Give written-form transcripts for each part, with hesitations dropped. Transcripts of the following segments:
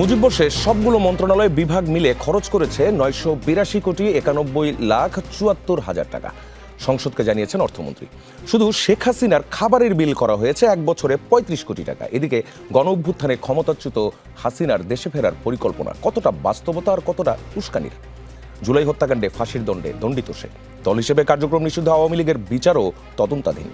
মুজিব বর্ষে সবগুলো মন্ত্রণালয় বিভাগ মিলে খরচ করেছে ৯৮২,৯১,৭৪,০০০ টাকা। সংসদকে জানিয়েছেন অর্থমন্ত্রী। শুধু শেখ হাসিনার খাবারের বিল করা হয়েছে এক বছরে ৩৫ কোটি টাকা। এদিকে গণ অভ্যুত্থানে ক্ষমতাচ্যুত হাসিনার দেশে ফেরার পরিকল্পনা কতটা বাস্তবতা আর কতটা উস্কানির? জুলাই হত্যাকাণ্ডে ফাঁসির দণ্ডে দণ্ডিত সে। দল হিসেবে কার্যক্রম নিষিদ্ধ আওয়ামী লীগের বিচারও তদন্তাধীন।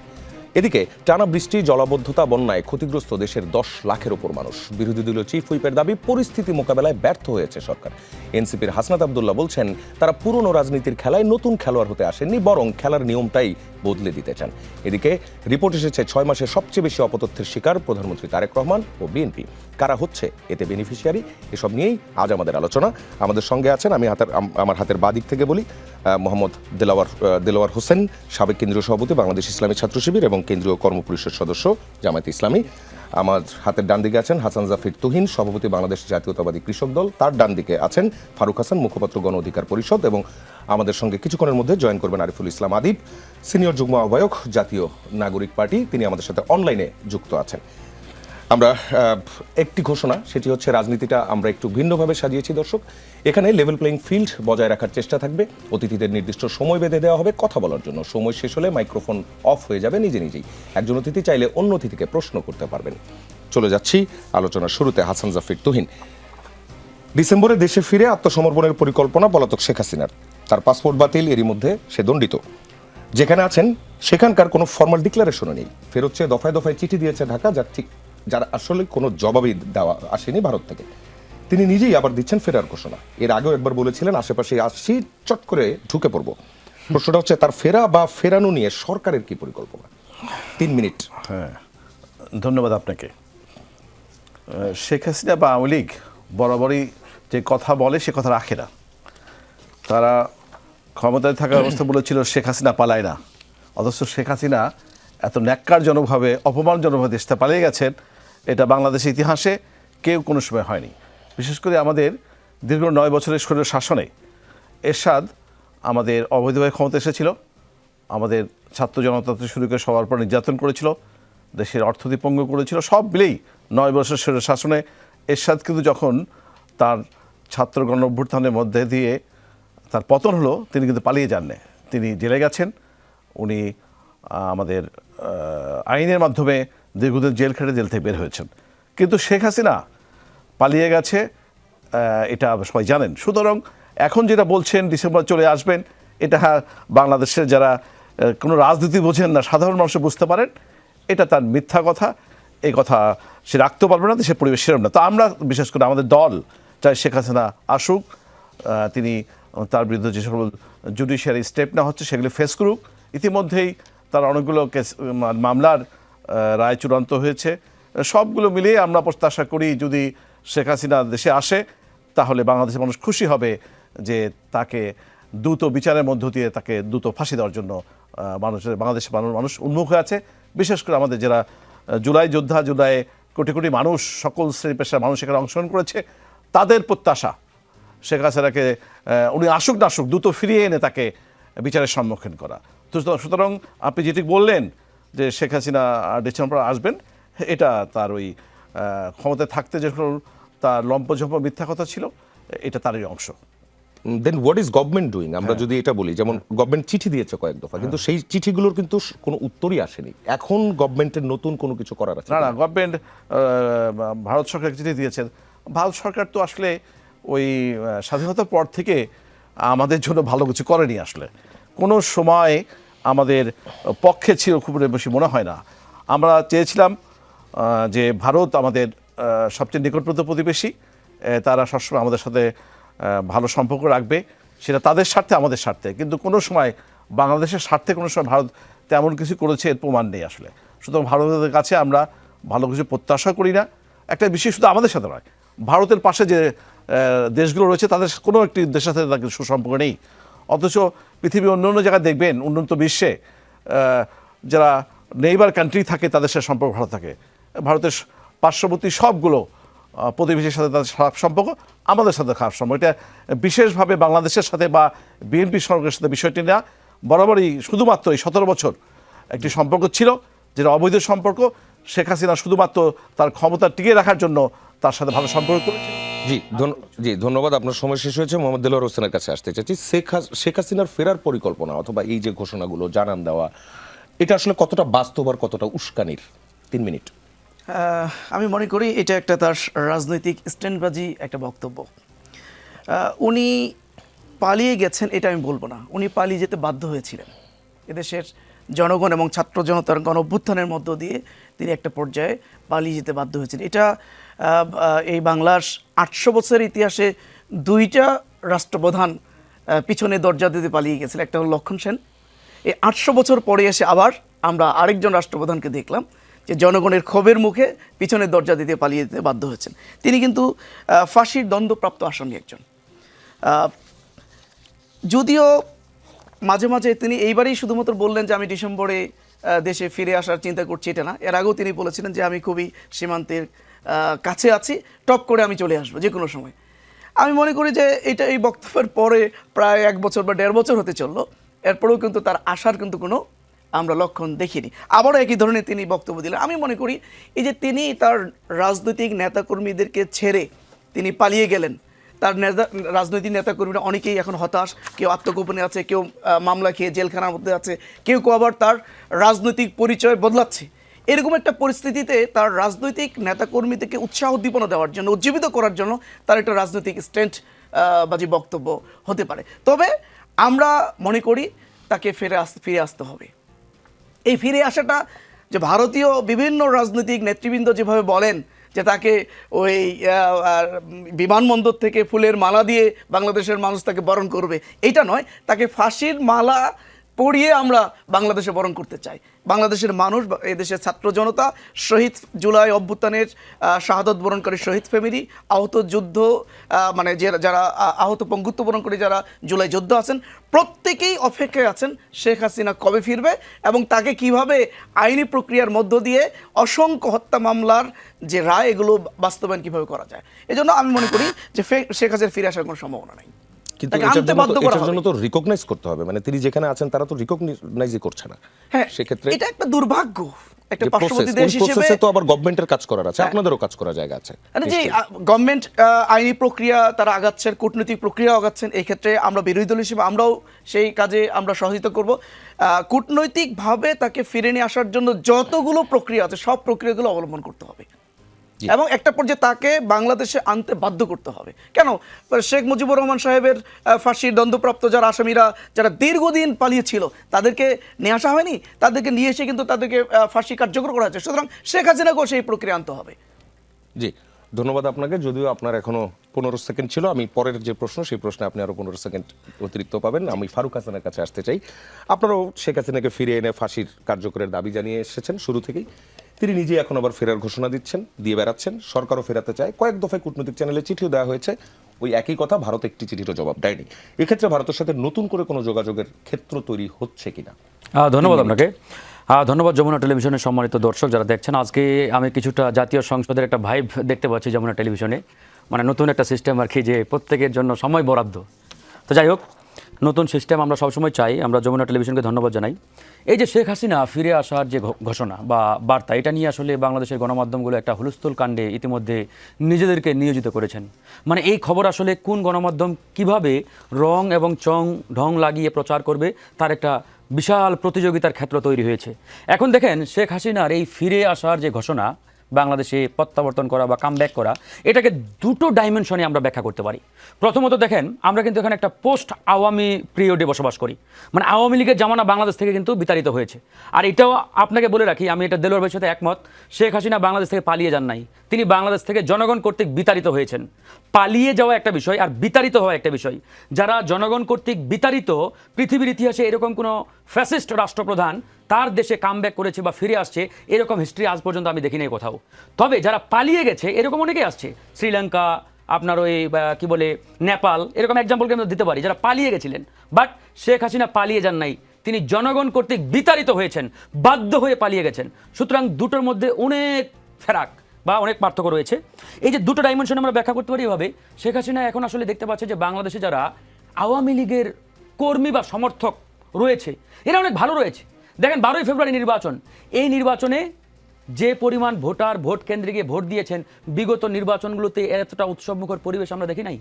এদিকে টানা বৃষ্টি, জলাবদ্ধতা, বন্যায় ক্ষতিগ্রস্ত দেশের ১০ লাখের ওপর মানুষ। বিরোধী দলীয় চিফ হুইপের দাবি, পরিস্থিতি মোকাবেলায় ব্যর্থ হয়েছে সরকার। এনসিপির হাসনাত আব্দুল্লাহ বলছেন, তারা পুরনো রাজনীতির খেলায় নতুন খেলোয়াড় হতে আসেননি, বরং খেলার নিয়মটাই বদলে দিতে চান। এদিকে রিপোর্ট এসেছে ৬ মাসে সবচেয়ে বেশি অপতথ্যের শিকার প্রধানমন্ত্রী তারেক রহমান ও বিএনপি। কারা হচ্ছে এতে বেনিফিশিয়ারি, এসব নিয়েই আজ আমাদের আলোচনা। আমাদের সঙ্গে আছেন, আমি আমার হাতের বাদিক থেকে বলি, মোহাম্মদ দেলোয়ার হোসেন, সাবেক কেন্দ্রীয় সভাপতি বাংলাদেশ ইসলামী ছাত্র শিবির এবং কেন্দ্রীয় কর্মপরিষদ সদস্য জামায়াতে ইসলামী। আমার হাতের ডান দিকে আছেন হাসান জাফির তুহিন, সভাপতি বাংলাদেশ জাতীয়তাবাদী কৃষক দল। তার ডান দিকে আছেন ফারুক হাসান, মুখপাত্র গণ অধিকার পরিষদ। এবং আমাদের সঙ্গে কিছুক্ষণের মধ্যে জয়েন করবেন আরিফুল ইসলাম আদিব, সিনিয়র যুগ্ম আহ্বায়ক জাতীয় নাগরিক পার্টি। তিনি আমাদের সাথে অনলাইনে যুক্ত আছেন। আমরা একটি ঘোষণা, সেটি হচ্ছে রাজনীতিটা আমরা একটু ভিন্নভাবে সাজিয়েছি দর্শক। এখানে লেভেল প্লেইং ফিল্ড বজায় রাখার চেষ্টা থাকবে। অতিথিদের নির্দিষ্ট সময় বেঁধে দেওয়া হবে কথা বলার জন্য। সময় শেষ হলে মাইক্রোফোন অফ হয়ে যাবে নিজে নিজেই। একজন অতিথি চাইলে অন্য অতিথিকে প্রশ্ন করতে পারবেন। চলে যাচ্ছি আলোচনার শুরুতে হাসান জাফির তুহিন। ডিসেম্বরে দেশে ফিরে আত্মসমর্পণের পরিকল্পনা পলাতক শেখ হাসিনার। তার পাসপোর্ট বাতিল, এরই মধ্যে সে দণ্ডিত। যেখানে আছেন সেখানকার কোনো ফর্মাল ডিক্লারেশনও নেই। ফেরত চেয়ে দফায় দফায় চিঠি দিয়েছে ঢাকা, যার আসলে কোনো জবাবই দেওয়া আসেনি ভারত থেকে। তিনি নিজেই আবার দিচ্ছেন ফেরার ঘোষণা। এর আগেও একবার বলেছিলেন আশেপাশে আসছি, চট করে ঢুকে পড়ব। প্রশ্নটা হচ্ছে, তার ফেরা বা ফেরানো নিয়ে সরকারের কি পরিকল্পনা? ৩ মিনিট। হ্যাঁ, ধন্যবাদ আপনাকে। শেখ হাসিনা বা আওয়ামী লীগ বরাবরই যে কথা বলে সে কথা রাখে না। তারা ক্ষমতায় থাকার অবস্থা বলেছিল শেখ হাসিনা পালায় না, অথচ শেখ হাসিনা এত ন্যাক্কারজনকভাবে, অপমানজনকভাবে দেশটা পালিয়ে গেছেন, এটা বাংলাদেশের ইতিহাসে কেউ কোনো সময় হয়নি। বিশেষ করে আমাদের দীর্ঘ ৯ বছরের স্বৈর শাসনে এরশাদ আমাদের অবৈধভাবে ক্ষমতা এসেছিল, আমাদের ছাত্র জনতা থেকে শুরু করে সবার পর নির্যাতন করেছিল, দেশের অর্থনীতি পঙ্গু করেছিল। সব মিলেই ৯ বছরের স্বৈর শাসনে এরশাদ কিন্তু যখন তার ছাত্র গণ অভ্যুত্থানের মধ্যে দিয়ে তার পতন হলো, তিনি কিন্তু পালিয়ে যাননি। তিনি জেলে গেছেন। উনি আমাদের আইনের মাধ্যমে দীর্ঘদিন জেল খেটে জেল থেকে বের হয়েছেন। কিন্তু শেখ হাসিনা পালিয়ে গেছে, এটা সবাই জানেন। সুতরাং এখন যেটা বলছেন ডিসেম্বর চলে আসবেন, এটা বাংলাদেশের যারা কোনো রাজনীতি বোঝেন না, সাধারণ মানুষ বুঝতে পারেন এটা তার মিথ্যা কথা। এই কথা সে রাখতে পারবে না, দেশের পরিবেশ সেরম না। তো আমরা বিশেষ করে আমাদের দল চাই শেখ হাসিনা আসুক, তিনি তার বিরুদ্ধে যে সকল জুডিশিয়ারি স্টেপ নেওয়া হচ্ছে সেগুলি ফেস করুক। ইতিমধ্যেই তার অনেকগুলো কেস মামলার রায় চূড়ান্ত হয়েছে। সবগুলো মিলিয়ে আমরা প্রত্যাশা করি যদি শেখ হাসিনা দেশে আসে তাহলে বাংলাদেশের মানুষ খুশি হবে যে তাকে দ্রুত বিচারের মধ্য দিয়ে তাকে দ্রুত ফাঁসি দেওয়ার জন্য বাংলাদেশের মানুষ উন্মুখ হয়ে আছে। বিশেষ করে আমাদের যারা জুলাই যোদ্ধা, জুলাই কোটি কোটি মানুষ, সকল শ্রেণী পেশার মানুষ এখানে অংশগ্রহণ করেছে, তাদের প্রত্যাশা শেখ হাসিনাকে উনি আসুক না আসুক দ্রুত ফিরিয়ে এনে তাকে বিচারের সম্মুখীন করা। সুতরাং আপনি যেটি বললেন যে শেখ হাসিনা ডিসেম্বর আসবেন, এটা তার ওই ক্ষমতায় থাকতে যখন তার লম্পঝম্প মিথ্যা কথা ছিল, এটা তারই অংশ। দেন হোয়াট ইজ গভর্নমেন্ট ডুইং? আমরা যদি এটা বলি, যেমন গভর্নমেন্ট চিঠি দিয়েছে কয়েক দফা, কিন্তু সেই চিঠিগুলোর কিন্তু কোনো উত্তরই আসেনি। এখন গভর্নমেন্টের নতুন কোনো কিছু করার আছে? না, গভর্নমেন্ট ভারত সরকার চিঠি দিয়েছেন। ভারত সরকার তো আসলে ওই স্বাধীনতার পর থেকে আমাদের জন্য ভালো কিছু করেনি। আসলে কোনো সময় আমাদের পক্ষে ছিল খুব বেশি মনে হয় না। আমরা চেয়েছিলাম যে ভারত আমাদের সবচেয়ে নিকটবর্তী প্রতিবেশী, তারা সবসময় আমাদের সাথে ভালো সম্পর্ক রাখবে, সেটা তাদের স্বার্থে আমাদের স্বার্থে। কিন্তু কোনো সময় বাংলাদেশের স্বার্থে কোনো সময় ভারত তেমন কিছু করেছে এর প্রমাণ নেই আসলে। সুতরাং ভারতের কাছে আমরা ভালো কিছু প্রত্যাশা করি না। একটা বিষয় শুধু আমাদের সাথে নয়, ভারতের পাশে যে দেশগুলো রয়েছে তাদের কোনো একটি দেশের সাথে তাদের সুসম্পর্ক নেই। অথচ পৃথিবীর অন্য অন্য জায়গায় দেখবেন উন্নত বিশ্বে যারা নেইবার কান্ট্রি থাকে তাদের সাথে সম্পর্ক ভালো থাকে। ভারতের পার্শ্ববর্তী সবগুলো প্রতিবেশীর সাথে তাদের খারাপ সম্পর্ক, আমাদের সাথে খারাপ সম্পর্ক। এটা বিশেষভাবে বাংলাদেশের সাথে বা বিএনপি সরকারের সাথে বিষয়টি না, বরাবরই শুধুমাত্র এই 17 বছর একটি সম্পর্ক ছিল যেটা অবৈধ সম্পর্ক। শেখ হাসিনা শুধুমাত্র তার ক্ষমতা টিকিয়ে রাখার জন্য তার সাথে ভালো সম্পর্ক করেছে। জি ধন্যবাদ। আপনার সময় শেষ হয়েছে। মোহাম্মদ দেলোয়ার হোসেনের কাছে আসতে চাচ্ছি। শেখ হাসিনার ফেরার পরিকল্পনা অথবা এই যে ঘোষণাগুলো জানান দেওয়া, এটা আসলে কতটা বাস্তব আর কতটা উস্কানির? 3 মিনিট। আমি মনে করি এটা একটা তার রাজনৈতিক স্ট্যান্ডবাজি একটা বক্তব্য। উনি পালিয়ে গেছেন এটা আমি বলবো না, উনি পালিয়ে যেতে বাধ্য হয়েছিলেন। এদেশের জনগণ এবং ছাত্র জনতার গণ অভ্যুত্থানের মধ্য দিয়ে তিনি একটা পর্যায়ে পালিয়ে যেতে বাধ্য হয়েছিলেন। এটা এই বাংলার 800 বছরের ইতিহাসে 2টা রাষ্ট্রপ্রধান পিছনে দরজা দিতে পালিয়ে গেছিল। একটা হলো লক্ষণ সেন। এই 800 বছর পরে এসে আবার আমরা আরেকজন রাষ্ট্রপ্রধানকে দেখলাম যে জনগণের ক্ষোভের মুখে পিছনের দরজা দিতে পালিয়ে যেতে বাধ্য হয়েছেন। তিনি কিন্তু ফাঁসির দণ্ডপ্রাপ্ত আসামি একজন। যদিও মাঝে মাঝে তিনি এইবারেই শুধুমাত্র বললেন যে আমি ডিসেম্বরে দেশে ফিরে আসার চিন্তা করছি, এটা না। এর আগেও তিনি বলেছিলেন যে আমি খুবই সীমান্তের কাছে আছি, টপ করে আমি চলে আসবো যে কোনো সময়। আমি মনে করি যে এই বক্তব্যের পরে প্রায় 1 বছর বা 1.5 বছর হতে চললো, এরপরেও কিন্তু তার আসার কিন্তু কোনো আমরা লক্ষণ দেখিনি। আবারও একই ধরনের তিনি বক্তব্য দিলেন। আমি মনে করি এই যে তিনি তার রাজনৈতিক নেতাকর্মীদেরকে ছেড়ে তিনি পালিয়ে গেলেন, তার রাজনৈতিক নেতাকর্মীরা অনেকেই এখন হতাশ, কেউ আত্মগোপনে আছে, কেউ মামলা খেয়ে জেলখানার মধ্যে আছে, কেউ আবার তার রাজনৈতিক পরিচয় বদলাচ্ছে। এরকম একটা পরিস্থিতিতে তার রাজনৈতিক নেতাকর্মীদেরকে উৎসাহ উদ্দীপনা দেওয়ার জন্য, উজ্জীবিত করার জন্য তার একটা রাজনৈতিক স্ট্যান্ড বাজি বক্তব্য হতে পারে। তবে আমরা মনে করি তাকে ফিরে আসতে হবে। এই ফিরে আসাটা যে ভারতীয় বিভিন্ন রাজনৈতিক নেতৃবৃন্দ যেভাবে বলেন যে তাকে ওই বিমানবন্দর থেকে ফুলের মালা দিয়ে বাংলাদেশের মানুষ তাকে বরণ করবে, এইটা নয়। তাকে ফাঁসির মালা পরিয়ে আমরা বাংলাদেশে বরণ করতে চাই। বাংলাদেশের মানুষ, এদেশের ছাত্র জনতা, শহীদ জুলাই অভ্যুত্থানের শাহাদত বরণকারী শহীদ ফ্যামিলি, আহত যুদ্ধ মানে যারা আহত পঙ্গুত্ব বরণকারী যারা জুলাই যোদ্ধা আছেন, প্রত্যেকেই অপেক্ষায় আছেন শেখ হাসিনা কবে ফিরবে এবং তাকে কিভাবে আইনি প্রক্রিয়ার মধ্য দিয়ে অসংখ্য হত্যা মামলার যে রায়, এগুলো বাস্তবায়ন কিভাবে করা যায়। এজন্য আমি মনে করি যে শেখ হাসিনা ফিরে আসার কোনো সম্ভাবনা নেই। কিন্তু এটার জন্য তো রিকগনাইজ করতে হবে, মানে তিনি যেখানে আছেন তারা তো রিকগনাইজই করছে না। হ্যাঁ, সেক্ষেত্রে এটা একটা দুর্ভাগ্য। একটা পার্শ্ববর্তী দেশ হিসেবে তো আবার গভর্নমেন্টের কাজ করার আছে, আপনাদেরও কাজ করার জায়গা আছে। যে গভর্নমেন্ট আইনি প্রক্রিয়া তারা আগাচ্ছেন, কূটনৈতিক প্রক্রিয়া আগাচ্ছেন। এই ক্ষেত্রে আমরা বিরোধী দল হিসেবে আমরাও সেই কাজে আমরা সহযোগিতা করব। কূটনৈতিকভাবে তাকে ফিরে নিয়ে আসার জন্য যতগুলো প্রক্রিয়া আছে সব প্রক্রিয়াগুলো অবলম্বন করতে হবে এবং একটা পর্যায়ে তাকে বাংলাদেশে আনতে বাধ্য করতে হবে। কেন শেখ মুজিবুর রহমান সাহেবের ফাঁসির দণ্ডপ্রাপ্ত যারা আসামিরা, যারা দীর্ঘদিন পালিয়েছিল, তাদেরকে নিয়ে আসা হয়নি, তাদেরকে নিয়ে এসে কিন্তু তাদেরকে ফাঁসি কার্যকর করা হয়েছে। সুতরাং শেখ হাসিনাকেও সেই প্রক্রিয়া আনতে হবে। জি, ধন্যবাদ আপনাকে। যদিও আপনার এখনো 15 সেকেন্ড ছিল, আমি পরের যে প্রশ্ন সেই প্রশ্নে আপনি আরো 15 সেকেন্ড অতিরিক্ত পাবেন। আমি ফারুক হাসানের কাছে আসতে চাই। আপনারাও শেখ হাসিনাকে ফিরিয়ে এনে ফাঁসির কার্যকরের দাবি জানিয়ে এসেছেন শুরু থেকেই। তিনি নিজেই এখন আবার ফেরার ঘোষণা দিয়ে বেড়াচ্ছেন। সরকারও ফেরাতে চায়। কয়েক দফায় কূটনৈতিক চ্যানেলে চিঠিও দেওয়া হয়েছে, ওই একই কথা। ভারত একটি চিঠিরও জবাব দেয়নি। এক্ষেত্রে ভারতের সাথে নতুন করে কোনো যোগাযোগের ক্ষেত্র তৈরি হচ্ছে কিনা? ধন্যবাদ আপনাকে। ধন্যবাদ যমুনা টেলিভিশনের সম্মানিত দর্শক যারা দেখছেন। আজকে আমি কিছুটা জাতীয় সংসদের একটা ভাইব দেখতে পাচ্ছি যমুনা টেলিভিশনে, মানে নতুন একটা সিস্টেম আর কি, যে প্রত্যেকের জন্য সময় বরাদ্দ। তো যাই হোক, নতুন সিস্টেম আমরা সবসময় চাই। আমরা যমুনা টেলিভিশনকে ধন্যবাদ জানাই। এই যে শেখ হাসিনা ফিরে আসার যে ঘোষণা বা বার্তা, এটা নিয়ে আসলে বাংলাদেশের গণমাধ্যমগুলো একটা হুলস্থুল কাণ্ডে ইতিমধ্যে নিজেদেরকে নিয়োজিত করেছেন। মানে এই খবর আসলে কোন গণমাধ্যম কিভাবে রং এবং ঢং লাগিয়ে প্রচার করবে তার একটা বিশাল প্রতিযোগিতার ক্ষেত্র তৈরি হয়েছে। এখন দেখেন, শেখ হাসিনার এই ফিরে আসার যে ঘোষণা, বাংলাদেশে প্রত্যাবর্তন করা বা কামব্যাক করা, এটাকে দুটো ডাইমেনশনে আমরা ব্যাখ্যা করতে পারি। প্রথমত দেখেন, আমরা কিন্তু এখানে একটা পোস্ট আওয়ামী পিরিয়ডে বসবাস করি। মানে আওয়ামী লীগের জামানা বাংলাদেশ থেকে কিন্তু বিতাড়িত হয়েছে। আর এটাও আপনাকে বলে রাখি, আমি এটা দেলোয়ার ভাইয়ের সাথে একমত, শেখ হাসিনা বাংলাদেশ থেকে পালিয়ে যান নাই, তিনি বাংলাদেশ থেকে জনগণ কর্তৃক বিতাড়িত হয়েছেন। পালিয়ে যাওয়া একটা বিষয় আর বিতাড়িত হওয়া একটা বিষয়। যারা জনগণ কর্তৃক বিতাড়িত, পৃথিবীর ইতিহাসে এরকম কোনো ফ্যাসিস্ট রাষ্ট্রপ্রধান তার দেশে কামব্যাক করেছে বা ফিরে আসছে, এরকম হিস্ট্রি আজ পর্যন্ত আমি দেখিনি কোথাও। তবে যারা পালিয়ে গেছে এরকম অনেকেই আসছে, শ্রীলঙ্কা, আপনার ওই কি বলে নেপাল, এরকম এক্সাম্পলকে আমরা দিতে পারি যারা পালিয়ে গেছিলেন। বাট শেখ হাসিনা পালিয়ে যান নাই, তিনি জনগণ কর্তৃক বিতাড়িত হয়েছেন, বাধ্য হয়ে পালিয়ে গেছেন। সুতরাং দুটোর মধ্যে অনেক ফেরাক বা অনেক পার্থক্য রয়েছে। এই যে দুটো ডাইমেনশন আমরা ব্যাখ্যা করতে পারি এভাবে, শেখ হাসিনা এখন আসলে দেখতে পাচ্ছে যে বাংলাদেশে যারা আওয়ামী লীগের কর্মী বা সমর্থক রয়েছে, এরা অনেক ভালো রয়েছে। দেখেন 12ই ফেব্রুয়ারি নির্বাচন, এই নির্বাচনে যে পরিমাণ ভোটার ভোট কেন্দ্রে গিয়ে ভোট দিয়েছেন বিগত নির্বাচনগুলোতে এতটা উৎসবমুখর পরিবেশ আমরা দেখি নাই।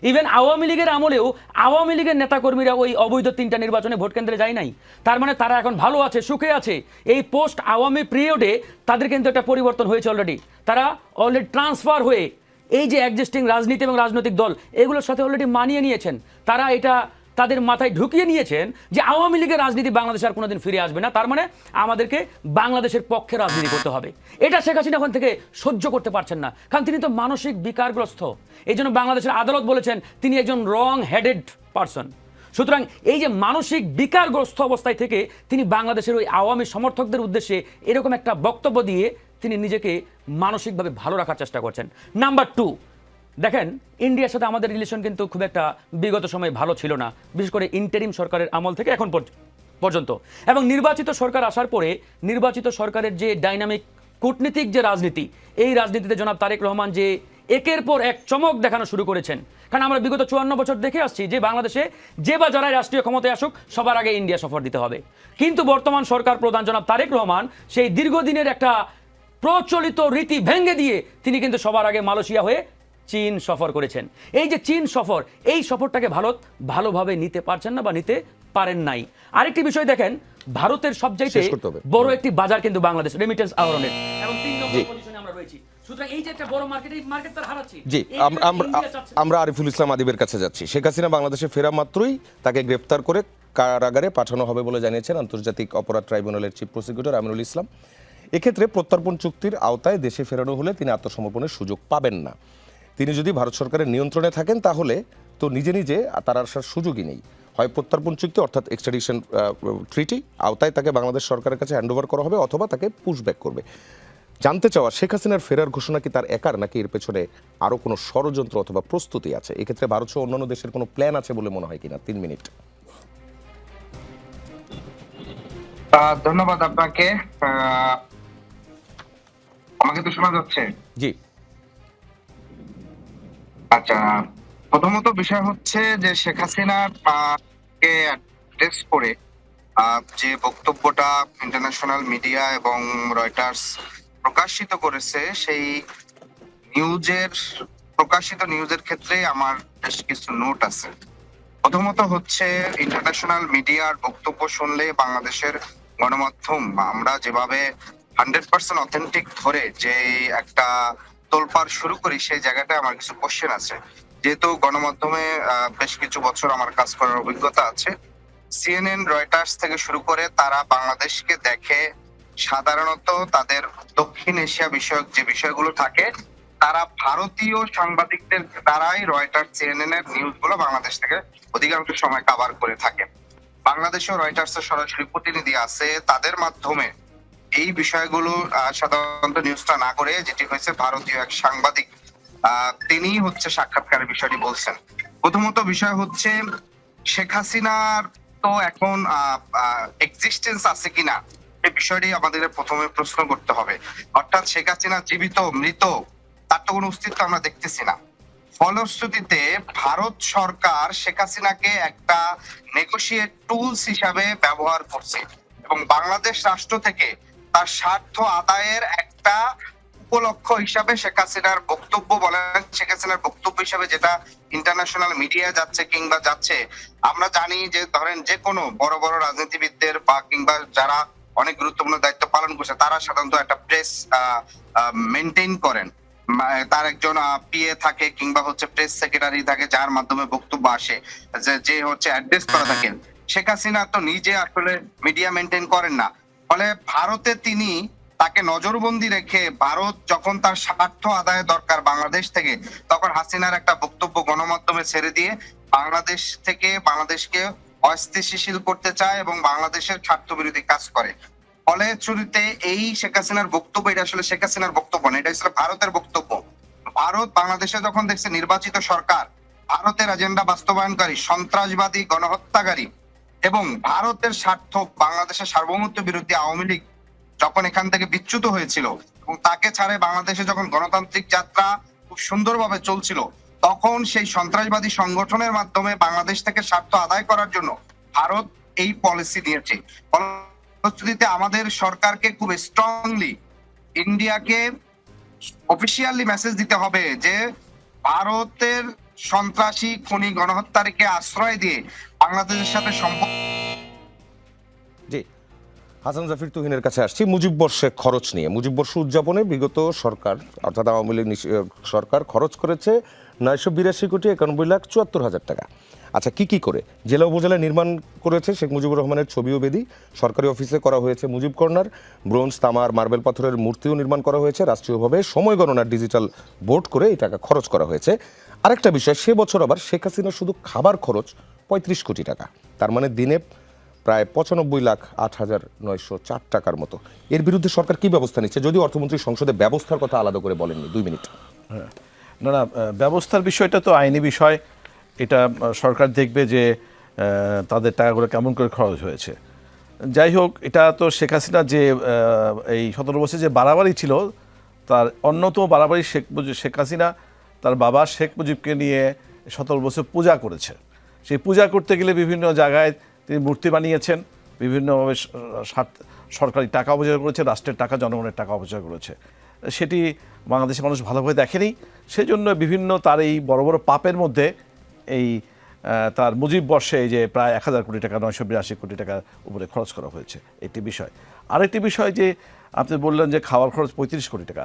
ইভেন আওয়ামী লীগের আমলেও আওয়ামী লীগের নেতাকর্মীরা ওই অবৈধ 3টা নির্বাচনে ভোট কেন্দ্রে যায় নাই। তার মানে তারা এখন ভালো আছে, সুখে আছে। এই পোস্ট আওয়ামী পিরিয়ডে তাদের কিন্তু একটা পরিবর্তন হয়েছে অলরেডি। তারা অলরেডি ট্রান্সফার হয়ে এই যে এক্সিস্টিং রাজনীতি এবং রাজনৈতিক দল এগুলোর সাথে অলরেডি মানিয়ে নিয়েছেন। তারা এটা তাদের মাথায় ঢুকিয়ে নিয়েছেন যে আওয়ামী লীগের রাজনীতি বাংলাদেশে আর কোনোদিন ফিরে আসবে না, তার মানে আমাদেরকে বাংলাদেশের পক্ষে রাজনীতি করতে হবে। এটা শেখ হাসিনা ওখান থেকে সহ্য করতে পারছেন না, কারণ তিনি তো মানসিক বিকারগ্রস্ত। এই জন্য বাংলাদেশের আদালত বলেছেন তিনি একজন রং হেডেড পারসন। সুতরাং এই যে মানসিক বিকারগ্রস্ত অবস্থায় থেকে তিনি বাংলাদেশের ওই আওয়ামী সমর্থকদের উদ্দেশ্যে এরকম একটা বক্তব্য দিয়ে তিনি নিজেকে মানসিকভাবে ভালো রাখার চেষ্টা করছেন। নাম্বার 2, দেখেন ইন্ডিয়ার সাথে আমাদের রিলেশন কিন্তু খুব একটা বিগত সময়ে ভালো ছিল না, বিশেষ করে ইন্টারিম সরকারের আমল থেকে এখন পর্যন্ত। এবং নির্বাচিত সরকার আসার পরে নির্বাচিত সরকারের যে ডাইনামিক কূটনীতিক যে রাজনীতি, এই রাজনীতিতে জনাব তারেক রহমান যে একের পর এক চমক দেখানো শুরু করেছেন। কারণ আমরা বিগত 54 বছর দেখে আসছি যে বাংলাদেশে যে বা যারাই রাষ্ট্রীয় ক্ষমতায় আসুক সবার আগে ইন্ডিয়া সফর দিতে হবে। কিন্তু বর্তমান সরকার প্রধান জনাব তারেক রহমান সেই দীর্ঘদিনের একটা প্রচলিত রীতি ভেঙে দিয়ে তিনি কিন্তু সবার আগে মালয়েশিয়া হয়ে চীন সফর করেছেন। এই যে চীন সফর, এই সফরটাকে ভারত ভালোভাবে নিতে পারছেন না বা নিতে পারেন নাই। আরেকটি বিষয় দেখেন, ভারতের সবচাইতে বড় একটি বাজার কিন্তু বাংলাদেশ রেমিটেন্স আহরণের, এবং 3 নম্বর পজিশনে আমরা রয়েছি। সুতরাং এই যে একটা বড় মার্কেট, এই মার্কেট তার হারাচ্ছি। জি, আমরা আরিফুল ইসলাম আদিবের কাছে যাচ্ছি। শেখ হাসিনা বাংলাদেশে ফেরা মাত্রই তাকে গ্রেফতার করে কারাগারে পাঠানো হবে বলে জানিয়েছেন আন্তর্জাতিক অপরাধ ট্রাইব্যুনালের চিফ প্রসিকিউটর আমিনুল ইসলাম। এক্ষেত্রে প্রত্যর্পণ চুক্তির আওতায় দেশে ফেরানো হলে তিনি আত্মসমর্পণের সুযোগ পাবেন না। তিনি যদি ভারত সরকারের নিয়ন্ত্রণে থাকেন তাহলে তো নিজে নিজে তার আসার সুযোগই নেই। হয় প্রত্যর্পণ চুক্তি অর্থাৎ এক্সট্রাডিশন ট্রিটি আওতায় তাকে বাংলাদেশ সরকারের কাছে হ্যান্ডওভার করা হবে, অথবা তাকে পুশব্যাক করবে। জানতে চাওয়া, শেখ হাসিনার ফেরার ঘোষণা কি তার একার, নাকি এর পেছনে আরও কোনো ষড়যন্ত্র অথবা প্রস্তুতি আছে? এক্ষেত্রে ভারত সহ অন্যান্য দেশের কোনো প্ল্যান আছে বলে মনে হয় কিনা? 3 মিনিট। ধন্যবাদ আপনাকে। আমাকে তো শোনা যাচ্ছে? জি। আচ্ছা, প্রথমত বিষয় হচ্ছে যে শেখ হাসিনার কে অ্যাড্রেস করে যে বক্তব্যটা ইন্টারন্যাশনাল মিডিয়া এবং রয়টার্স প্রকাশিত করেছে, সেই প্রকাশিত নিউজের ক্ষেত্রে আমার বেশ কিছু নোট আছে। প্রথমত হচ্ছে ইন্টারন্যাশনাল মিডিয়ার বক্তব্য শুনলে বাংলাদেশের গণমাধ্যম আমরা যেভাবে 100% অথেন্টিক ধরে যে একটা তোলপাড় শুরু করি, সেই জায়গাটায় আমার কিছু কোশ্চেন আছে। যেহেতু গণমাধ্যমে বেশ কিছু বছর আমার কাজ করার অভিজ্ঞতা আছে, সিএনএন রয়টার্স থেকে শুরু করে তারা বাংলাদেশকে দেখে সাধারণত তাদের দক্ষিণ এশিয়া বিষয়ক যে বিষয়গুলো থাকে, তারা ভারতীয় সাংবাদিকদের দ্বারাই রয়টার্স সিএনএন এর নিউজগুলো বাংলাদেশ থেকে অধিকাংশ সময় কভার করে থাকে। বাংলাদেশেও রয়টার্সের সরাসরি প্রতিনিধি আছে, তাদের মাধ্যমে এই বিষয়গুলো সাধারণত নিউজটা না করে যেটি হয়েছে ভারতীয় এক সাংবাদিক তিনি হচ্ছে সাক্ষাৎকারের বিষয়টি বলছেন। প্রথমত বিষয় হচ্ছে শেখ হাসিনার তো এখন এক্সিস্টেন্স আছে কিনা এই বিষয়টি আমাদের প্রথমে প্রশ্ন করতে হবে। অর্থাৎ শেখ হাসিনা জীবিত মৃত তার তো কোনো অস্তিত্ব আমরা দেখতেছি না। ফলশ্রুতিতে ভারত সরকার শেখ হাসিনাকে একটা নেগোশিয়েট টুলস হিসাবে ব্যবহার করছে এবং বাংলাদেশ রাষ্ট্র থেকে তার স্বার্থ আদায়ের একটা উপলক্ষ হিসাবে শেখ হাসিনার বক্তব্য বলেন, শেখ হাসিনার বক্তব্য হিসাবে যেটা ইন্টারন্যাশনাল মিডিয়া যাচ্ছে কিংবা যাচ্ছে, আমরা জানি যে ধরেন যে কোনো বড় বড় রাজনীতিবিদদের বা কিংবা যারা অনেক গুরুত্বপূর্ণ দায়িত্ব পালন করছে তারা সাধারণত একটা প্রেস মেনটেন করেন, তার একজন পিএ থাকে কিংবা হচ্ছে প্রেস সেক্রেটারি থাকে যার মাধ্যমে বক্তব্য আসে, যে হচ্ছে অ্যাড্রেস করা থাকে। শেখ হাসিনা তো নিজে আসলে মিডিয়া মেনটেন করেন না, ফলে ভারতে তিনি তাকে নজরবন্দি রেখে ভারত যখন তার স্বার্থ আদায় দরকার বাংলাদেশ থেকে, তখন হাসিনার একটা বক্তব্য গণমাধ্যমে ছেড়ে দিয়ে বাংলাদেশ থেকে বাংলাদেশকে অস্থিতিশীল করতে চায় এবং বাংলাদেশের স্বার্থ বিরোধী কাজ করে। ফলে শুরুতে এই শেখ হাসিনার বক্তব্য, এটা আসলে শেখ হাসিনার বক্তব্য না, এটা আসলে ভারতের বক্তব্য। ভারত বাংলাদেশে যখন দেখছে নির্বাচিত সরকার ভারতের এজেন্ডা বাস্তবায়নকারী, সন্ত্রাসবাদী, গণহত্যাকারী এবং ভারতের স্বার্থ বাংলাদেশের সার্বভৌমত্ব বিরোধী আওয়ামী লীগ যখন এখান থেকে বিচ্যুত হয়েছিল এবং তাকে ছাড়ে বাংলাদেশে যখন গণতান্ত্রিক যাত্রা খুব সুন্দরভাবে চলছিল, তখন সেই সন্ত্রাসবাদী সংগঠনের মাধ্যমে বাংলাদেশ থেকে স্বার্থ আদায় করার জন্য ভারত এই পলিসি নিয়েছে। ফলশ্রুতিতে আমাদের সরকারকে খুব স্ট্রংলি ইন্ডিয়াকে অফিসিয়ালি মেসেজ দিতে হবে যে ভারতের সন্ত্রাসী খুনি গণহত্যারীকে আশ্রয় দিয়ে বাংলাদেশের সাথে সম্পর্ক। জি, হাসান জাফির তুহিনের কাছে আসছি মুজিব বর্ষে খরচ নিয়ে। মুজিব বর্ষ উদযাপনে বিগত সরকার অর্থাৎ আওয়ামী লীগ সরকার খরচ করেছে 982,91,74,000 টাকা। আচ্ছা, কি করে জেলা উপজেলায় নির্মাণ করেছে শেখ মুজিবুর রহমানের ছবি ও বেদি, সরকারি অফিসে করা হয়েছে মুজিব কর্নার, ব্রোঞ্জ, তামার, মার্বেল পাথরের মূর্তিও নির্মাণ করা হয়েছে, রাষ্ট্রীয়ভাবে সময় গণনার ডিজিটাল বোর্ড করে এই টাকা খরচ করা হয়েছে। আরেকটা বিষয়, সে বছর আবার শেখ হাসিনা শুধু খাবার খরচ 35 কোটি টাকা, তার মানে দিনে প্রায় 95,08,904 টাকার মতো। এর বিরুদ্ধে সরকার কি ব্যবস্থা নিচ্ছে, যদি অর্থমন্ত্রী সংসদে ব্যবস্থার কথা আলাদা করে বলেননি? 2 মিনিট। না, ব্যবস্থার বিষয়টা তো আইনি বিষয়, এটা সরকার দেখবে যে তাদের টাকাগুলো কেমন করে খরচ হয়েছে। যাই হোক, এটা তো শেখ হাসিনা যে এই 17 বছর যে বাড়াবাড়ি ছিল, তার অন্যতম বাড়াবাড়ি শেখ হাসিনা তার বাবা শেখ মুজিবকে নিয়ে 17 বছর পূজা করেছে। সেই পূজা করতে গেলে বিভিন্ন জায়গায় তিনি মূর্তি বানিয়েছেন, বিভিন্নভাবে সরকারি টাকা অপচয় করেছে, রাষ্ট্রের টাকা, জনগণের টাকা অপচয় করেছে। সেটি বাংলাদেশের মানুষ ভালোভাবে দেখেনি। সেই জন্য বিভিন্ন তার এই বড় বড় পাপের মধ্যে এই তার মুজিব বর্ষে এই যে প্রায় 1,000 কোটি টাকা, 982 কোটি টাকার উপরে খরচ করা হয়েছে, একটি বিষয়। আরেকটি বিষয় যে আপনি বললেন যে খাওয়ার খরচ 35 কোটি টাকা,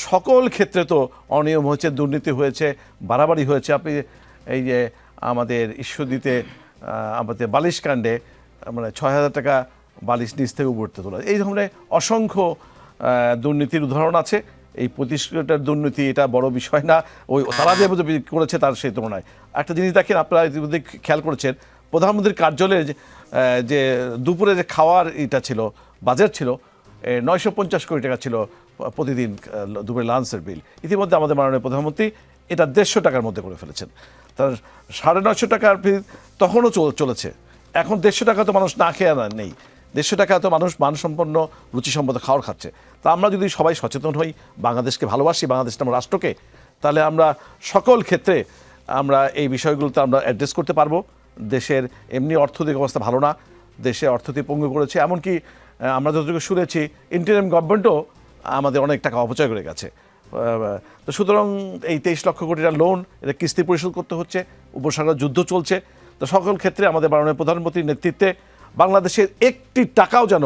সকল ক্ষেত্রে তো অনিয়ম হয়েছে, দুর্নীতি হয়েছে, বাড়াবাড়ি হয়েছে। আপনি এই যে আমাদের ঈশ্বরদীতে আমাদের বালিশ কাণ্ডে মানে 6,000 টাকা বালিশ নিচ থেকে উপরতে তোলা, এই ধরনের অসংখ্য দুর্নীতির উদাহরণ আছে। এই 25 কোটির দুর্নীতি এটা বড় বিষয় না, ওই তারা যে করেছে তার সেই তুলনায়। একটা জিনিস দেখেন, আপনারা ইতিমধ্যে খেয়াল করেছেন, প্রধানমন্ত্রীর কার্যালয়ে যে দুপুরে যে খাওয়ার এটা ছিল, বাজেট ছিল 950 কোটি টাকা ছিল প্রতিদিন দুপুরে লাঞ্চের বিল। ইতিমধ্যে আমাদের মাননীয় প্রধানমন্ত্রী এটা 150 টাকার মধ্যে করে ফেলেছেন। তার 950 টাকার বিল তখনও চলেছে। এখন 150 টাকা তো মানুষ না খেয়ে নেই, 150 টাকা তো মানুষ মানসম্পন্ন রুচিসম্মত খাওয়ার খাচ্ছে। তা আমরা যদি সবাই সচেতন হই, বাংলাদেশকে ভালোবাসি, বাংলাদেশ আমার রাষ্ট্রকে, তাহলে আমরা সকল ক্ষেত্রে আমরা এই বিষয়গুলোতে আমরা অ্যাড্রেস করতে পারবো। দেশের এমনি অর্থনৈতিক অবস্থা ভালো না, দেশে অর্থনীতি পঙ্গু করেছে, এমনকি আমরা যতটুকু শুনেছি ইন্টারিম গভর্নমেন্টও আমাদের অনেক টাকা অপচয় করে গেছে। তো সুতরাং এই 23 লক্ষ কোটি টাকার লোন, এটা কিস্তি পরিশোধ করতে হচ্ছে, উপসাগর যুদ্ধ চলছে। তো সকল ক্ষেত্রে আমাদের মাননীয় প্রধানমন্ত্রীর নেতৃত্বে বাংলাদেশের একটি টাকাও যেন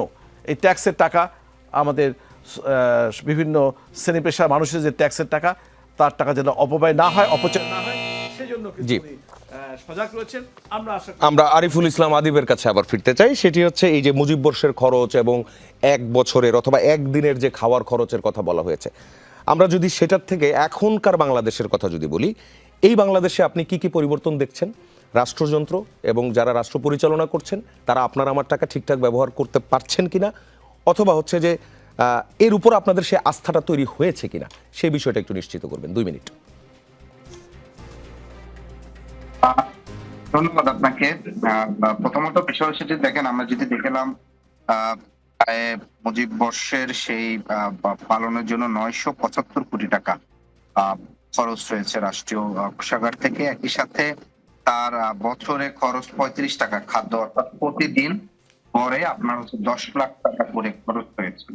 এই ট্যাক্সের টাকা, আমাদের বিভিন্ন শ্রেণী পেশার মানুষের যে ট্যাক্সের টাকা, তার টাকা যেন অপব্যয় না হয়, অপচয় না হয়, সেজন্য জি, সজাগ রয়েছেন। আমরা আরিফুল ইসলাম আদিবের কাছে আবার ফিরতে চাই। সেটি হচ্ছে এই যে মুজিব বর্ষের খরচ এবং এক বছরের অথবা একদিনের যে খাওয়ার খরচের কথা বলা হয়েছে, আমরা যদি সেটার থেকে এখনকার বাংলাদেশের কথা যদি বলি, এই বাংলাদেশে আপনি কি কি পরিবর্তন দেখছেন? রাষ্ট্রযন্ত্র এবং যারা রাষ্ট্র পরিচালনা করছেন তারা আপনার আমার টাকা ঠিকঠাক ব্যবহার করতে পারছেন কিনা, অথবা হচ্ছে যে এর উপর আপনাদের সে আস্থাটা তৈরি হয়েছে কিনা, সেই বিষয়টা একটু নিশ্চিত করবেন। 2 মিনিট। ধন্যবাদ আপনাকে। প্রথমত বিষয় সেটি দেখেন, আমরা যদি দেখলাম মুজিব বর্ষের সেই পালনের জন্য 975 কোটি টাকা খরচ হয়েছে রাষ্ট্রীয় কোষাগার থেকে। একই সাথে তার বছরে খরচ 35 টাকা খাদ্য, অর্থাৎ প্রতিদিন পরে আপনার হচ্ছে 10 লাখ টাকা করে খরচ হয়েছে।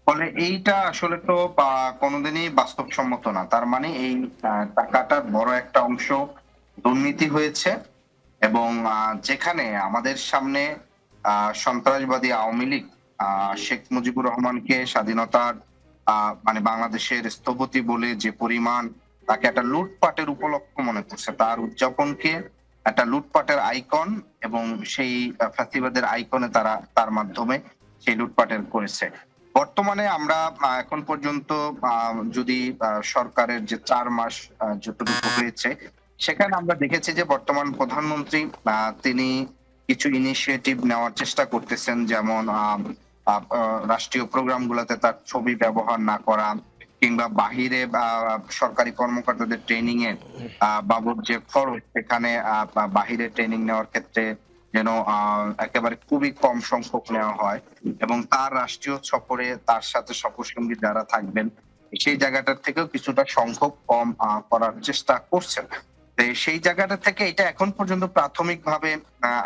ফলে এইটা আসলে তো কোনোদিনই বাস্তবসম্মত না। তার মানে এই টাকাটার বড় একটা অংশ দুর্নীতি হয়েছে, এবং যেখানে আমাদের সামনে সন্ত্রাসবাদী আওয়ামী লীগ শেখ মুজিবুর রহমানকে স্বাধীনতার মানে বাংলাদেশের স্থপতি বলে যে পরিমাণ তাকে একটা লুটপাটের উপলক্ষ মনে করছে, তার উদযাপনকে একটা লুটপাটের আইকন এবং সেই ফ্যাসিবাদের আইকনে তারা তার মাধ্যমে সেই লুটপাটের করেছে। বর্তমানে আমরা এখন পর্যন্ত যদি সরকারের যে 4 মাস যতটুকু হয়েছে, সেখানে আমরা দেখেছি যে বর্তমান প্রধানমন্ত্রী তিনি কিছু ইনিশিয়েটিভ নেওয়ার চেষ্টা করতেছেন, যেমন রাষ্ট্রীয় প্রোগ্রাম গুলাতে তার ছবি ব্যবহার না করা, কিংবা বাহিরে সরকারি কর্মকর্তাদের ট্রেনিং এ বাবদ যে খরচ, সেখানে বাহিরে ট্রেনিং নেওয়ার ক্ষেত্রে যেন একেবারে খুবই কম সংখ্যক নেওয়া হয়, এবং তার রাষ্ট্রীয় সফরে তার সাথে সফরসঙ্গী যারা থাকবেন সেই জায়গাটার থেকেও কিছুটা সংখ্যক কম করার চেষ্টা করছেন। তো সেই জায়গাটা থেকে এটা এখন পর্যন্ত প্রাথমিকভাবে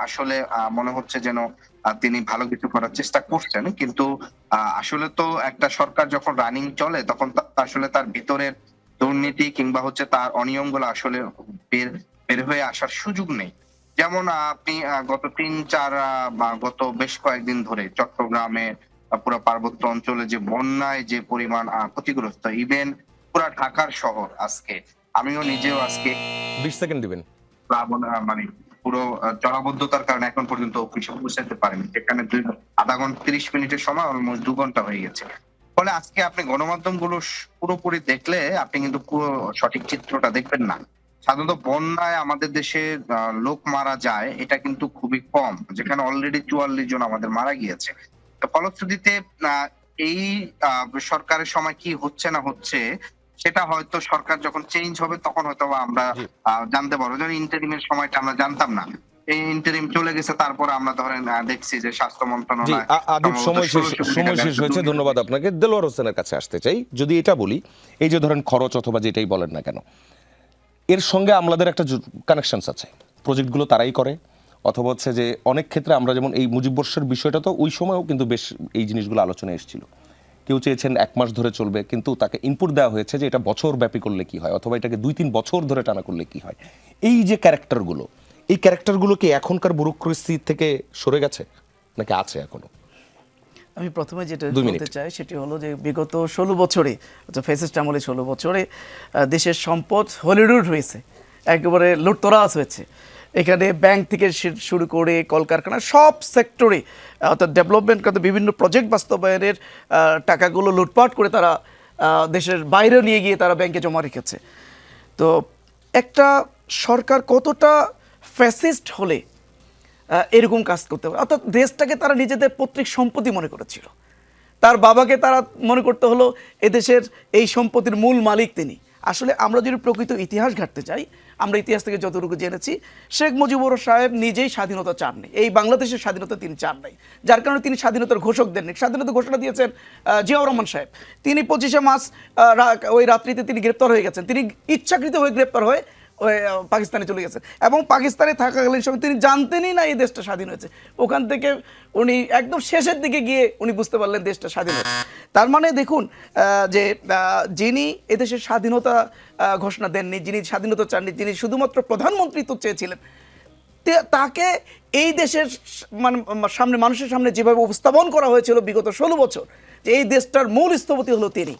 আসলে মনে হচ্ছে যেন তিনি ভালো কিছু করার চেষ্টা করছেন, কিন্তু আসলে তো একটা সরকার যখন রানিং চলে তখন আসলে তার ভিতরের দুর্নীতি কিংবা হচ্ছে তার অনিয়মগুলো আসলে বের বের হয়ে আসার সুযোগ নেই। যেমন আপনি গত ৩-৪ বা গত বেশ কয়েকদিন ধরে চট্টগ্রামে পুরো পার্বত্য অঞ্চলে যে বন্যায় যে পরিমাণ ক্ষতিগ্রস্ত, ইভেন পুরা ঢাকার শহর আজকে, আমিও নিজেও আজকে 20 সেকেন্ড দিবেন। মানে পুরো জলাবদ্ধতার কারণে এখন পর্যন্ত অফিসে পৌঁছাতে পারেনি, যেখানে আধা ঘন্টা 30 মিনিটের সময় অলমোস্ট 2 ঘন্টা হয়ে গেছে। ফলে আজকে আপনি গণমাধ্যম গুলো পুরোপুরি দেখলে আপনি কিন্তু পুরো সঠিক চিত্রটা দেখবেন না। সাধারণত বন্যায় আমাদের দেশে লোক মারা যায় এটা কিন্তু খুবই কম, যেখানে অলরেডি 44 জন আমাদের মারা গিয়েছে। তো ফলশ্রুতিতে এই সরকারের সময় কি হচ্ছে না হচ্ছে সেটা হয়তো সরকার যখন চেঞ্জ হবে তখন হয়তো আমরা জানতে পারবো। যেমন ইন্টারিমের সময়টা আমরা জানতাম না, এই ইন্টারিম চলে গেছে, তারপর আমরা ধরেন দেখছি যে স্বাস্থ্য জি, মন্ত্রণালয় আদিব, সময় শেষ হয়েছে। ধন্যবাদ আপনাকে। দেলোয়ার হোসেনের কাছে আসতে চাই। যদি এটা বলি, এই যে ধরেন খরচ অথবা যেটাই বলেন না কেন, এর সঙ্গে আমাদের একটা কানেকশনস আছে। প্রজেক্টগুলো তারাই করে, অথবা হচ্ছে যে অনেক ক্ষেত্রে আমরা যেমন এই মুজিববর্ষের বিষয়টা তো ওই সময়ও কিন্তু বেশ এই জিনিসগুলো আলোচনায় এসেছিল। কেউ চেয়েছেন 1 মাস ধরে চলবে, কিন্তু তাকে ইনপুট দেওয়া হয়েছে যে এটা বছর ব্যাপী করলে কি হয়, অথবা এটাকে 2-3 বছর ধরে টানা করলে কি হয়। এই যে ক্যারেক্টারগুলো, এই ক্যারেক্টারগুলো কি এখনকার ব্যুরোক্রেসি থেকে সরে গেছে নাকি আছে এখনো? আমি প্রথমে যেটা 2 মিনিট। বলতে চাই সেটি হলো যে বিগত 16 বছরে, ফ্যাসিস্ট আমলে 16 বছরে দেশের সম্পদ হলিউড হয়েছে, একেবারে লুটতরাজ হয়েছে। এখানে ব্যাংক থেকে শুরু করে কলকারখানা সব সেক্টরে, অর্থাৎ ডেভেলপমেন্ট করতে বিভিন্ন প্রজেক্ট বাস্তবায়নের টাকাগুলো লুটপাট করে তারা দেশের বাইরে নিয়ে গিয়ে তারা ব্যাংকে জমা রেখেছে। তো একটা সরকার কতটা ফ্যাসিস্ট হলে এরকম কাজ করতে পারে, অর্থাৎ দেশটাকে তারা নিজেদের পৈতৃক সম্পত্তি মনে করেছিল। তার বাবাকে তারা মনে করতে হলো এদেশের এই সম্পত্তির মূল মালিক তিনি। আসলে আমরা যদি প্রকৃত ইতিহাস ঘাটতে চাই, আমরা ইতিহাস থেকে যতটুকু জেনেছি, শেখ মুজিবুর সাহেব নিজেই স্বাধীনতা চাননি, এই বাংলাদেশের স্বাধীনতা তিনি চান নাই, যার কারণে তিনি স্বাধীনতার ঘোষক দেননি। স্বাধীনতা ঘোষণা দিয়েছেন জিয়াউর রহমান সাহেব। তিনি 25শে মার্চ ওই রাত্রিতে তিনি গ্রেপ্তার হয়ে গেছেন। তিনি ইচ্ছাকৃত হয়ে গ্রেপ্তার হয়ে পাকিস্তানে চলে গেছেন, এবং পাকিস্তানে থাকাকালীন সময় তিনি জানতেনই না এই দেশটা স্বাধীন হয়েছে। ওখান থেকে উনি একদম শেষের দিকে গিয়ে উনি বুঝতে পারলেন দেশটা স্বাধীন হয়েছে। তার মানে দেখুন যে যিনি এদেশের স্বাধীনতা ঘোষণা দেননি, যিনি স্বাধীনতা চাননি, যিনি শুধুমাত্র প্রধানমন্ত্রীত্ব চেয়েছিলেন, তাকে এই দেশের সামনে, মানুষের সামনে যেভাবে উপস্থাপন করা হয়েছিল বিগত 16 বছর, যে এই দেশটার মূল স্থপতি হলো তিনি,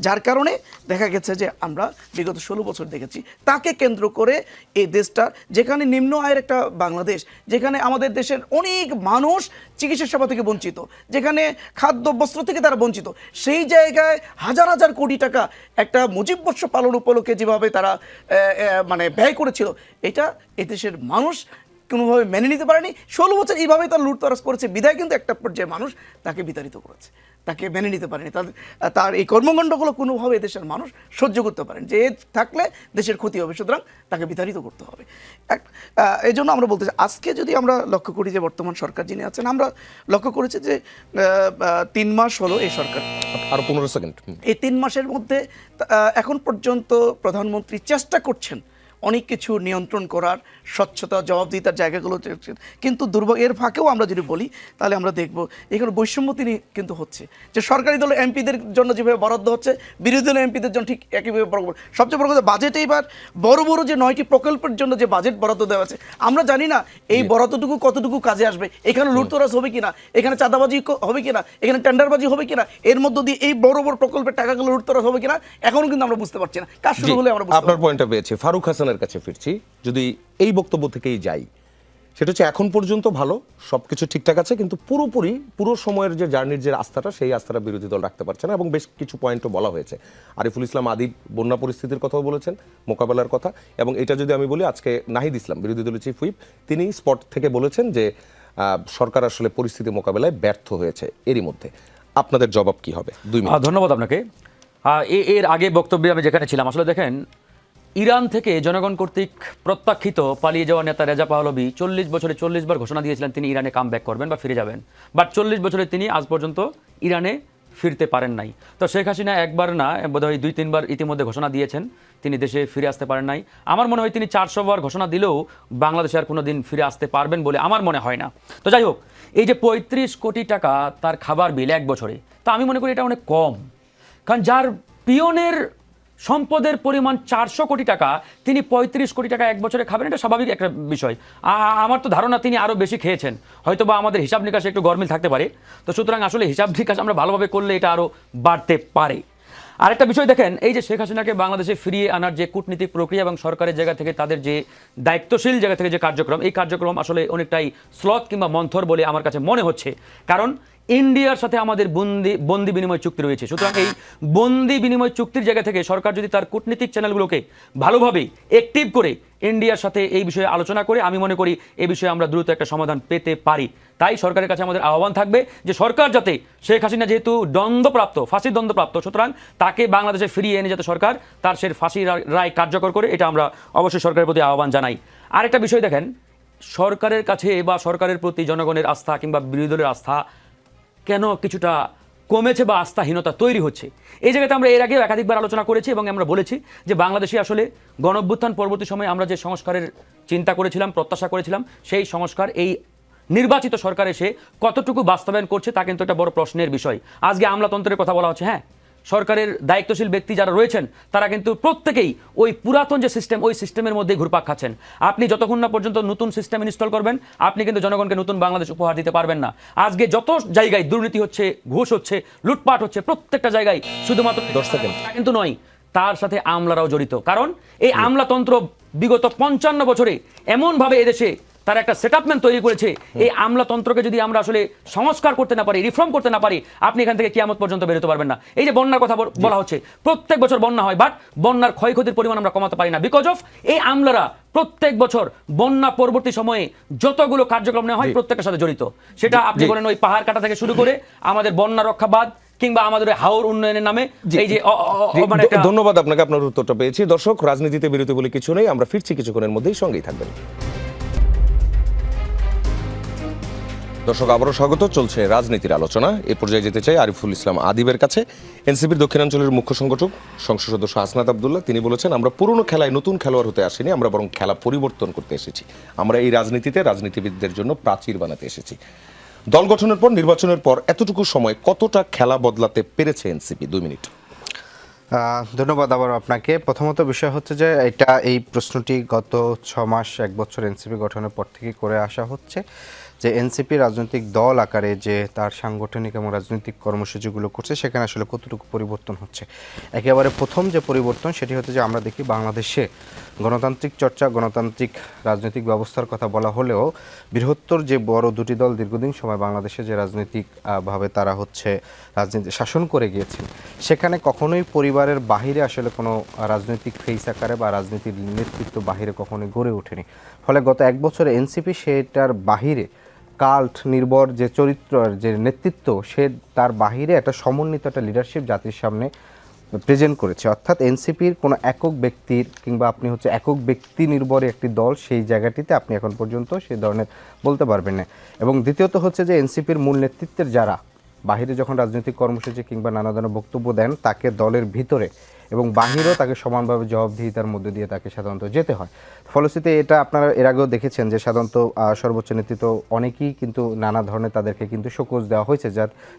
যার কারণে দেখা গেছে যে আমরা বিগত 16 বছর দেখেছি তাকে কেন্দ্র করে এই দেশটা, যেখানে নিম্ন আয়ের একটা বাংলাদেশ, যেখানে আমাদের দেশের অনেক মানুষ চিকিৎসা সেবা থেকে বঞ্চিত, যেখানে খাদ্য বস্ত্র থেকে তারা বঞ্চিত, সেই জায়গায় হাজার হাজার কোটি টাকা একটা মুজিববর্ষ পালন উপলক্ষে যেভাবে তারা ব্যয় করেছিল, এটা এদেশের মানুষ কোনোভাবে মেনে নিতে পারেনি। 16 বছর এইভাবেই তার লুটতরাজ করেছে, বিদায় কিন্তু একটা পর্যায়ে মানুষ তাকে বিতাড়িত করেছে, তাকে মেনে নিতে পারেনি। তার এই কর্মকাণ্ডগুলো কোনোভাবে দেশের মানুষ সহ্য করতে পারেন, যে থাকলে দেশের ক্ষতি হবে, সুতরাং তাকে বিতাড়িত করতে হবে। এই জন্য আমরা বলতে চাই, আজকে যদি আমরা লক্ষ্য করি যে বর্তমান সরকার যিনি আছেন, আমরা লক্ষ্য করেছি যে 3 মাস হলো এই সরকার, আরো 15 সেকেন্ড। এই 3 মাসের মধ্যে এখন পর্যন্ত প্রধানমন্ত্রী চেষ্টা করছেন অনেক কিছু নিয়ন্ত্রণ করার, স্বচ্ছতা, জবাবদিহিতার জায়গাগুলো, কিন্তু দুর্ভাগ্য এর ফাঁকেও আমরা যদি বলি তাহলে আমরা দেখব এখানে বৈষম্য তিনি কিন্তু হচ্ছে, যে সরকারি দল এমপিদের জন্য যেভাবে বরাদ্দ হচ্ছে, বিরোধী দল এমপিদের জন্য ঠিক একইভাবে বরাদ্দ। সবচেয়ে বড় কথা, বাজেটে এবার বড় বড় যে 9টি প্রকল্পের জন্য যে বাজেট বরাদ্দ দেওয়া আছে, আমরা জানি না এই বরাদ্দটুকু কতটুকু কাজে আসবে, এখানে লুটতরাজ হবে কিনা, এখানে চাঁদাবাজি হবে কিনা, এখানে টেন্ডারবাজি হবে কিনা, এর মধ্য দিয়ে এই বড় বড় প্রকল্পের টাকাগুলো লুটতরাজ হবে কিনা, এখনো কিন্তু আমরা বুঝতে পারছি না। কাজ শুরু হলে আমরা আপনার পয়েন্টটা পেয়েছি। ফারুক হাসানের কাছে ফিরছি, যদি এই বক্তব্য থেকেই যাই, সেটা হচ্ছে এখন পর্যন্ত ভালো, সবকিছু ঠিকঠাক আছে, কিন্তু পুরো সময়ের যে জার্নির যে আস্থাটা, সেই আস্থাটা বিরোধী দল রাখতে পারছে না, এবং বেশ কিছু পয়েন্টও বলা হয়েছে। আরিফুল ইসলাম আদিব বন্যা পরিস্থিতির কথাও বলেছেন, মোকাবেলার কথা, এবং এটা যদি আমি বলি, আজকে নাহিদ ইসলাম বিরোধী দলের চিফ হুইপ, তিনি স্পট থেকে বলেছেন যে সরকার আসলে পরিস্থিতি মোকাবেলায় ব্যর্থ হয়েছে। এরই মধ্যে আপনাদের জবাব কি হবে? 2 মিনিট। ধন্যবাদ আপনাকে। এর আগে বক্তব্যে আমি যেখানে ছিলাম, আসলে দেখেন, ইরান থেকে জনগণ কর্তৃক প্রত্যাখ্যিত পালিয়ে যাওয়া নেতা রেজা পাহলভি 40 বছরে 40 বার ঘোষণা দিয়েছিলেন তিনি ইরানে কাম ব্যাক করবেন বা ফিরে যাবেন, বাট 40 বছরে তিনি আজ পর্যন্ত ইরানে ফিরতে পারেন নাই। তো শেখ হাসিনা একবার না বোধহয় 2-3 বার ইতিমধ্যে ঘোষণা দিয়েছেন তিনি দেশে ফিরে আসতে পারেন নাই। আমার মনে হয় তিনি 400 বার ঘোষণা দিলেও বাংলাদেশে আর কোনো দিন ফিরে আসতে পারবেন বলে আমার মনে হয় না। তো যাই হোক, এই যে 35 কোটি টাকা তার খাবার বিল এক বছরে, তো আমি মনে করি এটা অনেক কম। কারণ যার পিয়নের সম্পদের পরিমাণ 400 কোটি টাকা, তিনি 35 কোটি টাকা এক বছরে খাবেন, এটা স্বাভাবিক একটা বিষয়। আমার তো ধারণা তিনি আরও বেশি খেয়েছেন, হয়তো বা আমাদের হিসাব নিকাশে একটু গরমিল থাকতে পারে। তো সুতরাং আসলে হিসাব নিকাশ আমরা ভালোভাবে করলে এটা আরও বাড়তে পারে। আরেকটা বিষয় দেখেন, এই যে শেখ হাসিনাকে বাংলাদেশে ফিরিয়ে আনার যে কূটনীতিক প্রক্রিয়া এবং সরকারের জায়গা থেকে তাদের যে দায়িত্বশীল জায়গা থেকে যে কার্যক্রম, এই কার্যক্রম আসলে অনেকটাই স্লথ কিংবা মন্থর বলে আমার কাছে মনে হচ্ছে। কারণ ইন্ডিয়ার সাথে আমাদের বন্দি বিনিময় চুক্তি রয়েছে। সুতরাং এই বন্দি বিনিময় চুক্তির জায়গা থেকে সরকার যদি তার কূটনীতিক চ্যানেলগুলোকে ভালোভাবে অ্যাক্টিভ করে ইন্ডিয়ার সাথে এই বিষয়ে আলোচনা করে, আমি মনে করি এই বিষয়ে আমরা দ্রুত একটা সমাধান পেতে পারি। তাই সরকারের কাছে আমাদের আহ্বান থাকবে যে সরকার যাতে শেখ হাসিনা যেহেতু ফাঁসির দণ্ডপ্রাপ্ত, সুতরাং তাকে বাংলাদেশে ফিরিয়ে এনে যাতে সরকার তার সে ফাঁসির রায় কার্যকর করে, এটা আমরা অবশ্যই সরকারের প্রতি আহ্বান জানাই। আরেকটা বিষয় দেখেন, সরকারের কাছে বা সরকারের প্রতি জনগণের আস্থা কিংবা বিরোধী দলের আস্থা কেন কিছুটা কমেছে বা আস্থাহীনতা তৈরি হচ্ছে। এই জায়গাতে আমরা এর আগেও একাধিকবার আলোচনা করেছি এবং আমরা বলেছি যে বাংলাদেশে আসলে গণঅভ্যুত্থান পরবর্তী সময়ে আমরা যে সংস্কারের চিন্তা করেছিলাম, প্রত্যাশা করেছিলাম, সেই সংস্কার এই নির্বাচিত সরকার এসে কতটুকু বাস্তবায়ন করছে তা কিন্তু একটা বড় প্রশ্নের বিষয়। আজকে আমলাতন্ত্রের কথা বলা হচ্ছে, হ্যাঁ, সরকারের দায়িত্বশীল ব্যক্তি যারা রয়েছেন তারা কিন্তু প্রত্যেকেই ওই পুরাতন যে সিস্টেম, ওই সিস্টেমের মধ্যেই ঘুরপাক খাচ্ছেন। আপনি যতক্ষণ না পর্যন্ত নতুন সিস্টেম ইনস্টল করবেন, আপনি কিন্তু জনগণকে নতুন বাংলাদেশ উপহার দিতে পারবেন না। আজকে যত জায়গায় দুর্নীতি হচ্ছে, ঘুষ হচ্ছে, লুটপাট হচ্ছে, প্রত্যেকটা জায়গায় শুধুমাত্র 10 সেকেন্ড কিন্তু নয়, তার সাথে আমলারাও জড়িত। কারণ এই আমলাতন্ত্র বিগত 55 বছরে এমনভাবে এদেশে তার একটা সেটআপমেন্ট তৈরি করেছে, এই আমলাতন্ত্রকে যদি আমরা আসলে সংস্কার করতে না পারি, রিফর্ম করতে না পারি, আপনি এখান থেকে কিয়ামত পর্যন্ত বেরোতে পারবেন না। এই যে বন্যার কথা বলা হচ্ছে, প্রত্যেক বছর বন্যা হয়, বাট বন্যার ক্ষয়ক্ষতির পরিমাণ আমরা কমাতে পারি না, বিকজ অফ এই আমলারা প্রত্যেক বছর বন্যা পরবর্তী সময়ে যতগুলো কার্যক্রম নেওয়া হয় প্রত্যেকটার সাথে জড়িত। সেটা আপনি বলেন ওই পাহাড় কাটা থেকে শুরু করে আমাদের বন্যা রক্ষাবাদ কিংবা আমাদের হাওর উন্নয়নের নামে এই যে ধন্যবাদ আপনাকে, আপনার উত্তরটা পেয়েছি। দর্শক, রাজনীতিতে বিরতি বলে কিছু নেই, আমরা ফিরছি কিছুক্ষণের মধ্যেই, সঙ্গেই থাকবেন। দর্শক, আবারও স্বাগত। চলছে রাজনীতির আলোচনা। এ পর্যায়ে যেতে চাই আরিফুল ইসলাম আদিবের কাছে। এনসিপির দক্ষিণাঞ্চলের মুখ্য সংগঠক সংসদ সদস্য হাসনাত আব্দুল্লাহ, তিনি বলেছেন, আমরা পুরনো খেলায় নতুন খেলোয়াড় হতে আসিনি, আমরা বরং খেলা পরিবর্তন করতে এসেছি। আমরা এই রাজনীতিতে রাজনীতিবিদদের জন্য প্রাচীর বানাতে এসেছি। দল গঠনের পর, নির্বাচনের পর এতটুকু সময় কতটা খেলা বদলাতে পেরেছে এনসিপি? 2 মিনিট। ধন্যবাদ আবার আপনাকে। প্রথমত বিষয় হচ্ছে যে এই প্রশ্নটি গত 6 মাস 1 বছর এনসিপি গঠনের পর থেকে করে আসা হচ্ছে যে এনসিপি রাজনৈতিক দল আকারে যে তার সাংগঠনিক এবং রাজনৈতিক কর্মসূচিগুলো করছে সেখানে আসলে কতটুকু পরিবর্তন হচ্ছে। একেবারে প্রথম যে পরিবর্তন সেটি হচ্ছে যে আমরা দেখি বাংলাদেশে গণতান্ত্রিক চর্চা, গণতান্ত্রিক রাজনৈতিক ব্যবস্থার কথা বলা হলেও বৃহত্তর যে বড় দুটি দল দীর্ঘদিন সময় বাংলাদেশে যে রাজনৈতিকভাবে তারা হচ্ছে রাজনীতি শাসন করে গিয়েছেন, সেখানে কখনোই পরিবারের বাহিরে আসলে কোনো রাজনৈতিক ফেস আকারে বা রাজনীতির নেতৃত্ব বাহিরে কখনোই গড়ে ওঠেনি। ফলে গত 1 বছরে এনসিপি সেটার বাহিরে কাল্ট নির্ভর যে চরিত্র, যে নেতৃত্ব, সে তার বাহিরে একটা সমন্বিত একটা লিডারশিপ জাতির সামনে প্রেজেন্ট করেছে। অর্থাৎ এনসিপির কোনো একক ব্যক্তির কিংবা আপনি হচ্ছে একক ব্যক্তি নির্ভরে একটি দল, সেই জায়গাটিতে আপনি এখন পর্যন্ত সেই ধরনের বলতে পারবেন না। এবং দ্বিতীয়ত হচ্ছে যে এনসিপির মূল নেতৃত্বের যারা বাহিরে যখন রাজনৈতিক কর্মসূচি কিংবা নানা ধরনের বক্তব্য দেন, তাকে দলের ভিতরে এবং বাহিরেও তাকে সমানভাবে জবাবদিহিতার মধ্যে দিয়ে তাকে সাধারণত যেতে হয়। ফলশ্রুতিতে এটা আপনারা এর আগেও দেখেছেন যে সাধারণত সর্বোচ্চ নেতৃত্ব অনেকেই কিন্তু নানা ধরনের তাদেরকে কিন্তু শোকজ দেওয়া হয়েছে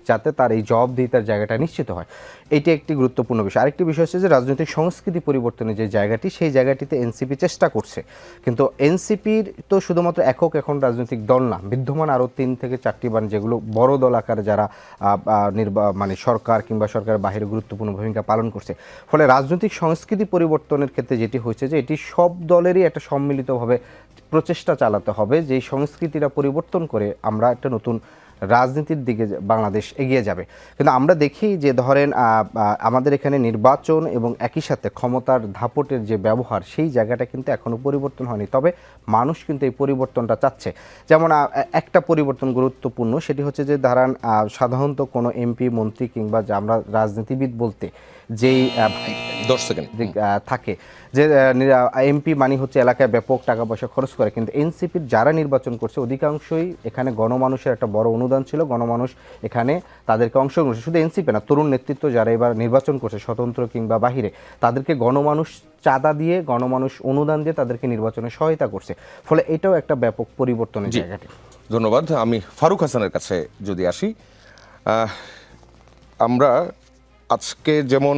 যাতে তার এই জবাবদিহিতার জায়গাটা নিশ্চিত হয়। এইটি একটি গুরুত্বপূর্ণ বিষয়। আরেকটি বিষয় হচ্ছে যে রাজনৈতিক সংস্কৃতি পরিবর্তনের যে জায়গাটি, সেই জায়গাটিতে এনসিপি চেষ্টা করছে। কিন্তু এনসিপির তো শুধুমাত্র একক এখন রাজনৈতিক দল না, বিদ্যমান আরও 3 থেকে 4টি বান যেগুলো বড় দল আকারে যারা মানে সরকার কিংবা সরকারের বাইরে গুরুত্বপূর্ণ ভূমিকা পালন করছে। ফলে রাজনৈতিক সংস্কৃতি পরিবর্তনের ক্ষেত্রে যেটি হয়েছে যে এটি সব দলেরই একটা সম্মিলিতভাবে প্রচেষ্টা চালাতে হবে যে এই সংস্কৃতিটা পরিবর্তন করে আমরা একটা নতুন রাজনীতির দিকে বাংলাদেশ এগিয়ে যাবে। কিন্তু আমরা দেখি যে ধরেন আমাদের এখানে নির্বাচন এবং একই সাথে ক্ষমতার ধাপটের যে ব্যবহার, সেই জায়গাটা কিন্তু এখনও পরিবর্তন হয়নি। তবে মানুষ কিন্তু এই পরিবর্তনটা চাচ্ছে। যেমন একটা পরিবর্তন গুরুত্বপূর্ণ, সেটি হচ্ছে যে ধরেন সাধারণত কোনো এমপি, মন্ত্রী কিংবা আমরা রাজনীতিবিদ বলতে যেই 10 সেকেন্ড। থাকে যে এমপি মানে হচ্ছে এলাকায় ব্যাপক টাকা পয়সা খরচ করে, কিন্তু এনসিপির যারা নির্বাচন করছে অধিকাংশই এখানে গণমানুষের একটা বড় অনুদান ছিল, গণমানুষ এখানে তাদেরকে অংশগ্রহণ করছে। শুধু এনসিপি না, তরুণ নেতৃত্ব যারা এবার নির্বাচন করছে স্বতন্ত্র কিংবা বাহিরে, তাদেরকে গণমানুষ চাঁদা দিয়ে, গণমানুষ অনুদান দিয়ে তাদেরকে নির্বাচনে সহায়তা করছে। ফলে এটাও একটা ব্যাপক পরিবর্তনের জায়গাটি। ধন্যবাদ। আমি ফারুক হাসানের কাছে যদি আসি, আমরা আজকে যেমন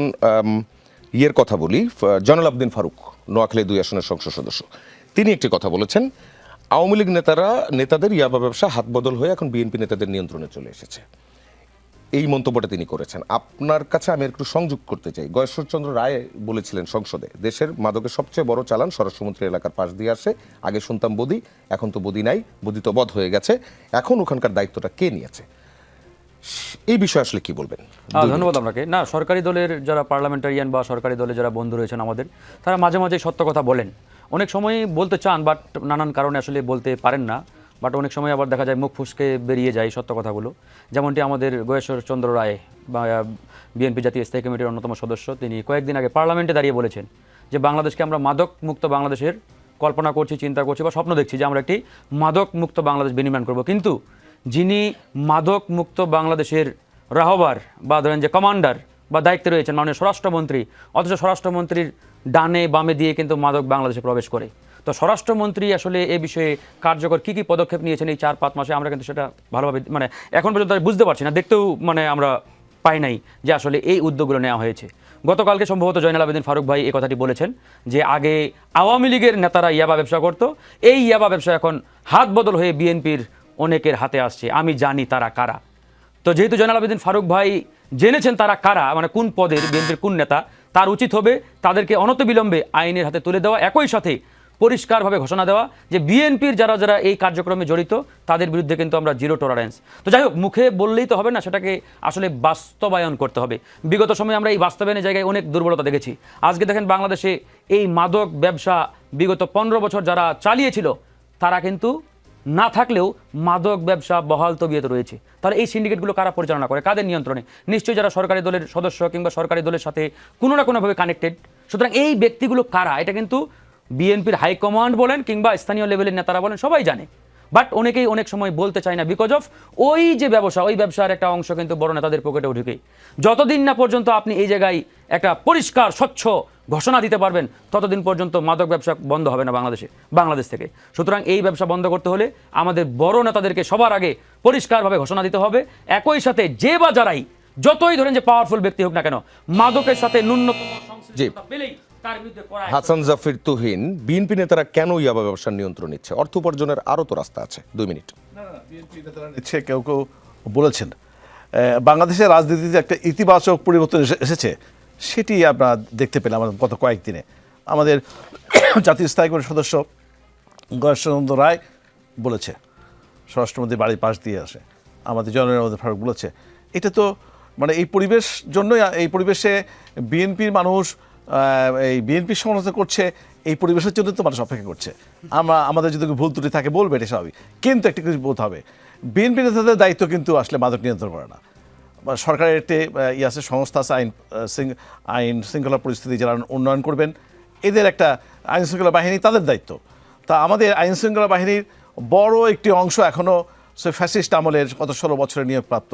ইয়ের কথা বলি, জয়নাল আবদিন ফারুক নোয়াখালী 2 আসনের সংসদ সদস্য, তিনি একটি কথা বলেছেন, আওয়ামী লীগ নেতাদের ইয়াবা ব্যবসা হাত বদল হয়ে এখন বিএনপি নেতাদের নিয়ন্ত্রণে চলে এসেছে। এই মন্তব্যটা তিনি করেছেন। আপনার কাছে আমি একটু সংযোগ করতে চাই। গয়েশ্বরচন্দ্র রায় বলেছিলেন সংসদে, দেশের মাদকের সবচেয়ে বড় চালান স্বরাষ্ট্রমন্ত্রী এলাকার পাশ দিয়ে আসে, আগে শুনতাম বদি, এখন তো বদি নাই, বদি তো বধ হয়ে গেছে, এখন ওখানকার দায়িত্বটা কে নিয়েছে? এই বিষয়ে আসলে কি বলবেন? ধন্যবাদ আপনাকে। না, সরকারি দলের যারা পার্লামেন্টারিয়ান বা সরকারি দলের যারা বন্ধু রয়েছেন আমাদের, তারা মাঝে মাঝে সত্য কথা বলেন, অনেক সময় বলতে চান বাট নানান কারণে আসলে বলতে পারেন না, বাট অনেক সময় আবার দেখা যায় মুখ ফুসকে বেরিয়ে যায় সত্য কথাগুলো। যেমনটি আমাদের গয়েশ্বরচন্দ্র রায় বা বিএনপি জাতীয় স্থায়ী কমিটির অন্যতম সদস্য, তিনি কয়েকদিন আগে পার্লামেন্টে দাঁড়িয়ে বলেছেন যে বাংলাদেশকে আমরা মাদক মুক্ত বাংলাদেশের কল্পনা করছি, চিন্তা করছি বা স্বপ্ন দেখছি যে আমরা একটি মাদক মুক্ত বাংলাদেশ বিনির্মাণ করব। কিন্তু যিনি মাদক মুক্ত বাংলাদেশের রাহবার বা ধরেন যে কমান্ডার বা দায়িত্বে রয়েছেন মাননীয় স্বরাষ্ট্রমন্ত্রী, অথচ স্বরাষ্ট্রমন্ত্রীর ডানে বামে দিয়ে কিন্তু মাদক বাংলাদেশে প্রবেশ করে। তো স্বরাষ্ট্রমন্ত্রী আসলে এ বিষয়ে কার্যকর কী কী পদক্ষেপ নিয়েছেন এই 4-5 মাসে, আমরা কিন্তু সেটা ভালোভাবে মানে এখন পর্যন্ত বুঝতে পারছি না, দেখতেও মানে আমরা পাই নাই যে আসলে এই উদ্যোগগুলো নেওয়া হয়েছে। গতকালকে সম্ভবত জয়নাল আবেদিন ফারুক ভাই এই কথাটি বলেছেন যে আগে আওয়ামী লীগের নেতারা ইয়াবা ব্যবসা করত, এই ইয়াবা ব্যবসা এখন হাত বদল হয়ে বিএনপির অনেকের হাতে আসছে, আমি জানি তারা কারা। তো যেহেতু জয়নাল আবেদিন ফারুক ভাই জেনেছেন তারা কারা, মানে কোন পদের বিএনপির কোন নেতা, তার উচিত হবে তাদেরকে অনতিবিলম্বে আইনের হাতে তুলে দেওয়া, একই সাথে পরিষ্কারভাবে ঘোষণা দেওয়া যে বিএনপির যারা যারা এই কার্যক্রমে জড়িত তাদের বিরুদ্ধে কিন্তু আমরা জিরো টলারেন্স। তো যাই হোক, মুখে বললেই তো হবে না, সেটাকে আসলে বাস্তবায়ন করতে হবে। বিগত সময়ে আমরা এই বাস্তবায়নের জায়গায় অনেক দুর্বলতা দেখেছি। আজকে দেখেন বাংলাদেশে এই মাদক ব্যবসা বিগত 15 বছর যারা চালিয়েছিল তারা কিন্তু না থাকলেও মাদক ব্যবসা বহাল তবিয়তে রয়েছে। তাহলে এই সিন্ডিকেটগুলো কারা পরিচালনা করে, কাদের নিয়ন্ত্রণে? নিশ্চয়ই যারা সরকারি দলের সদস্য কিংবা সরকারি দলের সাথে কোনো না কোনোভাবে কানেক্টেড। সুতরাং এই ব্যক্তিগুলো কারা, এটা কিন্তু বিএনপির হাইকমান্ড বলেন কিংবা স্থানীয় লেভেলের নেতারা বলেন, সবাই জানে। বাট অনেকেই অনেক সময় বলতে চায় না, বিকজ অফ ওই যে ব্যবসা, ওই ব্যবসার একটা অংশ কিন্তু বড় নেতাদের পকেটেও ঢুকে। যতদিন না পর্যন্ত আপনি এই জায়গায় একটা পরিষ্কার স্বচ্ছ ঘোষণা দিতে পারবেন, ততদিন পর্যন্ত মাদক ব্যবসা বন্ধ হবে না বাংলাদেশ থেকে। সুতরাং এই ব্যবসা বন্ধ করতে হলে আমাদের বড় নেতাদেরকে সবার আগে পরিষ্কারভাবে ঘোষণা দিতে হবে। একই সাথে যে বা যারাই যতই ধরেন যে পাওয়ারফুল ব্যক্তি হোক না কেন, মাদকের সাথে ন্যূনতম সংশ্লিষ্টতা পেলেই তার বিরুদ্ধে কড়া হাসান জাফির তুহিন, বিএনপি নেতারা কেন ইয়াবা ব্যবসার নিয়ন্ত্রণ নিচ্ছে? অর্থ উপার্জনের আরও তো রাস্তা আছে। 2 মিনিট। বিএনপি নেতারা নিচ্ছে, কেউ কেউ বলেছেন। বাংলাদেশের রাজনীতিতে একটা ইতিবাচক পরিবর্তন এসেছে, সেটি আমরা দেখতে পেলাম গত কয়েকদিনে। আমাদের জাতীয় স্থায়ী কমিটির সদস্য গয়েশ্বরচন্দ্র রায় বলেছে স্বরাষ্ট্রমন্ত্রীর বাড়ির পাশ দিয়ে আসে, আমাদের জয়নাল আবেদিন ফারুক বলেছে। এটা তো মানে এই পরিবেশ জন্যই, এই পরিবেশে বিএনপির মানুষ এই বিএনপির সমালোচনা করছে, এই পরিবেশের জন্য তো মানুষ অপেক্ষা করছে। আমাদের যদি ভুল ত্রুটি থাকে বলবে, এটা স্বাভাবিক, কিন্তু একটা কিছু বলতে হবে, বিএনপি নেতাদের দায়িত্ব কিন্তু আসলে মাদক নিয়ন্ত্রণ করে না। সরকারের একটি আছে সংস্থা আছে, আইন শৃঙ্খলা পরিস্থিতি যারা উন্নয়ন করবেন, এদের একটা আইন শৃঙ্খলা বাহিনী, তাদের দায়িত্ব। তা আমাদের আইন শৃঙ্খলা বাহিনীর বড় একটি অংশ এখনও সে ফ্যাসিস্ট আমলের গত 16 বছরের নিয়োগপ্রাপ্ত।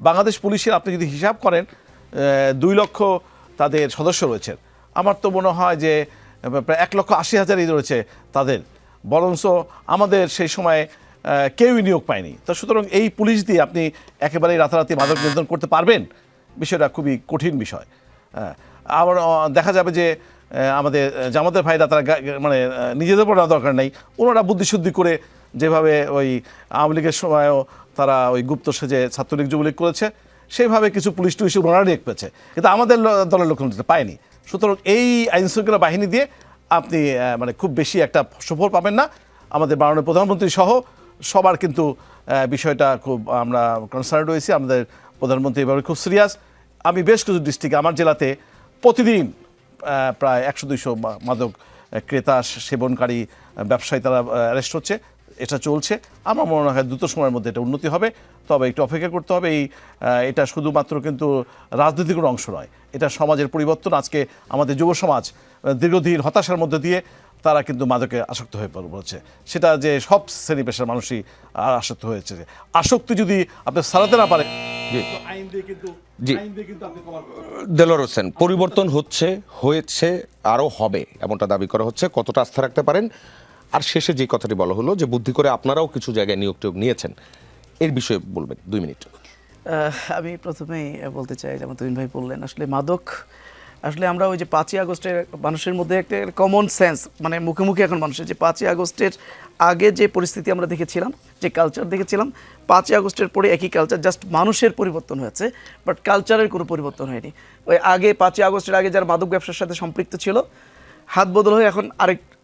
বাংলাদেশ পুলিশের আপনি যদি হিসাব করেন 2 লক্ষ তাদের সদস্য রয়েছেন, আমার তো মনে হয় যে প্রায় 1,80,000 রয়েছে তাদের, বরঞ্চ আমাদের সেই সময় কেউই নিয়োগ পায়নি। তো সুতরাং এই পুলিশ দিয়ে আপনি একেবারেই রাতারাতি মাদক নিয়ন্ত্রণ করতে পারবেন, বিষয়টা খুবই কঠিন বিষয়। আবার দেখা যাবে যে আমাদের জামাতের ভাইরা তারা মানে নিজেদের উপর দরকার নেই, ওনারা বুদ্ধিশুদ্ধি করে যেভাবে ওই আওয়ামী লীগের সময়ও তারা ওই গুপ্ত সেজে ছাত্রলীগ যুবলীগ করেছে, সেইভাবে কিছু পুলিশ টুলিশ ওনারা নিয়োগ পেয়েছে, কিন্তু আমাদের দলের লোকজন পায়নি। সুতরাং এই আইনশৃঙ্খলা বাহিনী দিয়ে আপনি মানে খুব বেশি একটা সুফল পাবেন না। আমাদের মাননীয় প্রধানমন্ত্রী সহ সবার কিন্তু বিষয়টা খুব আমরা কনসার্ন রয়েছি। আমাদের প্রধানমন্ত্রী এভাবে খুব সিরিয়াস। আমি বেশ কিছু ডিস্ট্রিক্টে, আমার জেলাতে প্রতিদিন প্রায় 100-200 মাদক ক্রেতা, সেবনকারী, ব্যবসায়ী তারা অ্যারেস্ট হচ্ছে। এটা চলছে। আমার মনে হয় দ্রুত সময়ের মধ্যে এটা উন্নতি হবে, তবে একটু অপেক্ষা করতে হবে। এটা শুধুমাত্র কিন্তু রাজনৈতিক কোনো অংশ নয়, এটা সমাজের পরিবর্তন। আজকে আমাদের যুব সমাজ দীর্ঘদিন হতাশার মধ্যে দিয়ে তারা কিন্তু মাদকে আসক্ত হয়ে পড়ছে, সেটা যে সব শ্রেণী পেশার মানুষই আসক্ত হয়েছে। আসক্তি যদি আপনি সারাতে না পারেন, আইন দিয়ে কিন্তু আপনি কমার দেলোয়ার হোসেন, পরিবর্তন হয়েছে আরও হবে এমনটা দাবি করা হচ্ছে, কতটা আস্থা রাখতে পারেন? আর শেষে যে কথাটি বলা হলো যে বুদ্ধি করে আপনারাও কিছু জায়গায় নিয়োগ নিয়েছেন, এর বিষয়ে বলবেন 2 মিনিট। আমি প্রথমেই বলতে চাই, যেমন তুহিন ভাই বললেন, আসলে মাদক, আসলে আমরা ওই যে 5ই আগস্টের মানুষের মধ্যে একটা কমন সেন্স, মানে মুখে মুখে এখন মানুষের যে 5ই আগস্টের আগে যে পরিস্থিতি আমরা দেখেছিলাম, যে কালচার দেখেছিলাম, 5ই আগস্টের পরে একই কালচার, জাস্ট মানুষের পরিবর্তন হয়েছে, বাট কালচারের কোনো পরিবর্তন হয়নি। ওই আগে 5ই আগস্টের আগে যারা মাদক ব্যবসার সাথে সম্পৃক্ত ছিল, হাত বদল হয়ে এখন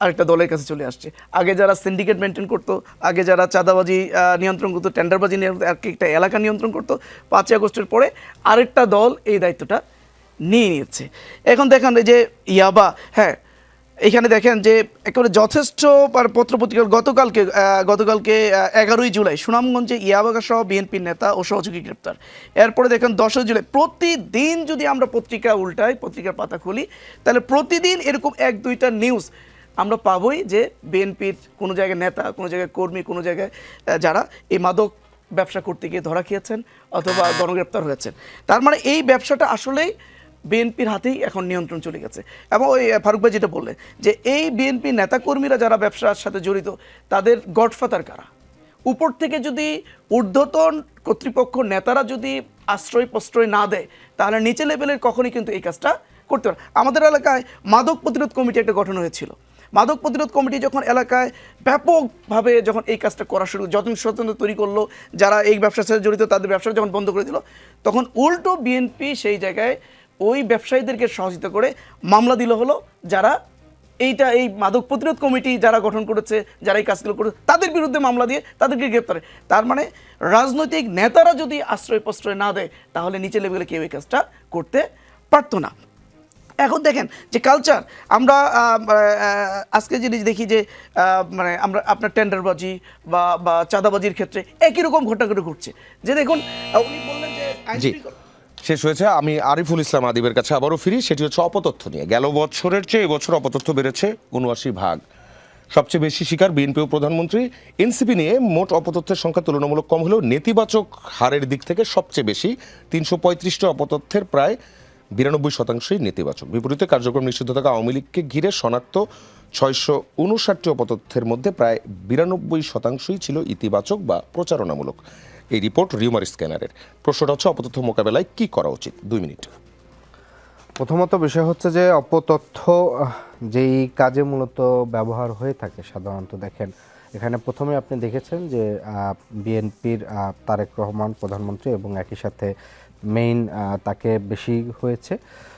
আরেকটা দলের কাছে চলে আসছে। আগে যারা সিন্ডিকেট মেনটেন করতো, আগে যারা চাঁদাবাজি নিয়ন্ত্রণ করতো, টেন্ডারবাজি একটা এলাকা নিয়ন্ত্রণ করতো, 5ই আগস্টের পরে আরেকটা দল এই দায়িত্বটা নিয়ে নিয়েছে। এখন দেখেন এই যে ইয়াবা, হ্যাঁ এখানে দেখেন যে একেবারে যথেষ্ট পত্রপত্রিকা, গতকালকে 11ই জুলাই সুনামগঞ্জে ইয়াবাগা সহ বিএনপির নেতা ও সহযোগী গ্রেপ্তার। এরপরে দেখেন 10ই জুলাই, প্রতিদিন যদি আমরা পত্রিকা উল্টাই, পত্রিকার পাতা খুলি, তাহলে প্রতিদিন এরকম 1-2টা নিউজ আমরা পাবোই যে বিএনপির কোনো জায়গায় নেতা, কোনো জায়গায় কর্মী, কোনো জায়গায় যারা এই মাদক ব্যবসা করতে গিয়ে ধরা খেয়েছেন অথবা গণগ্রেপ্তার হয়েছেন। তার মানে এই ব্যবসাটা আসলেই বিএনপির হাতেই এখন নিয়ন্ত্রণ চলে গেছে। এবং ওই ফারুক ভাই যেটা বললেন যে এই বিএনপি নেতাকর্মীরা যারা ব্যবসার সাথে জড়িত, তাদের গডফাদার কারা, উপর থেকে যদি ঊর্ধ্বতন কর্তৃপক্ষ নেতারা যদি আশ্রয় প্রশ্রয় না দেয়, তাহলে নিচে লেভেলের কখনই কিন্তু এই কাজটা করতে পারে। আমাদের এলাকায় মাদক প্রতিরোধ কমিটি একটা গঠন হয়েছিল। মাদক প্রতিরোধ কমিটি যখন এলাকায় ব্যাপকভাবে যখন এই কাজটা করা শুরু, যখন সচেতনতা তৈরি করলো, যারা এই ব্যবসার সাথে জড়িত তাদের ব্যবসা যখন বন্ধ করে দিল, তখন উল্টো বিএনপি সেই জায়গায় ওই ব্যবসায়ীদেরকে সহযোগিতা করে মামলা দিল হলো, যারা এই মাদক প্রতিরোধ কমিটি যারা গঠন করেছে, যারা এই কাজগুলো করেছে, তাদের বিরুদ্ধে মামলা দিয়ে তাদেরকে গ্রেপ্তার। তার মানে রাজনৈতিক নেতারা যদি আশ্রয় প্রশ্রয় না দেয়, তাহলে নিচে লেভেলে কেউ এই কাজটা করতে পারতো না। এখন দেখেন যে কালচার, আমরা আজকে জিনিস দেখি যে মানে আমরা আপনার টেন্ডারবাজি বা চাঁদাবাজির ক্ষেত্রে একই রকম ঘটনা ঘটছে। যে দেখুন, উনি বললেন যে জি, শেষ হয়েছে। আমি আরিফুল ইসলাম আদিবের কাছে আবারও ফিরি, সেটি হচ্ছে অপতথ্য নিয়ে। গেল বছরের চেয়ে এবছর অপতথ্য বেড়েছে 79%। সবচেয়ে বেশি শিকার বিএনপি ও প্রধানমন্ত্রী। এনসিপি নিয়ে মোট অপতথ্যের সংখ্যা তুলনামূলক কম হলেও নেতিবাচক হারের দিক থেকে সবচেয়ে বেশি, 335টা অপতথ্যের প্রায় 92%ই নেতিবাচক। বিপরীতে কার্যক্রম নিষিদ্ধ থাকা আওয়ামী লীগকে ঘিরে শনাক্ত 659টি অপতথ্যের মধ্যে প্রায় 92%ই ছিল ইতিবাচক বা প্রচারণামূলক। এই রিপোর্ট রিউমার স্ক্যানারের। প্রশ্নটা হচ্ছে অপতথ্য মোকাবেলায় কি করা উচিত? 2 মিনিট। প্রথমত বিষয় হচ্ছে যে অপতথ্য যেই কাজে মূলত ব্যবহার হয়ে থাকে সাধারণত, দেখেন এখানে প্রথমে আপনি দেখেছেন যে বিএনপির তারেক রহমান প্রধানমন্ত্রী এবং একই সাথে মেইন তাকে বেশি হয়েছে।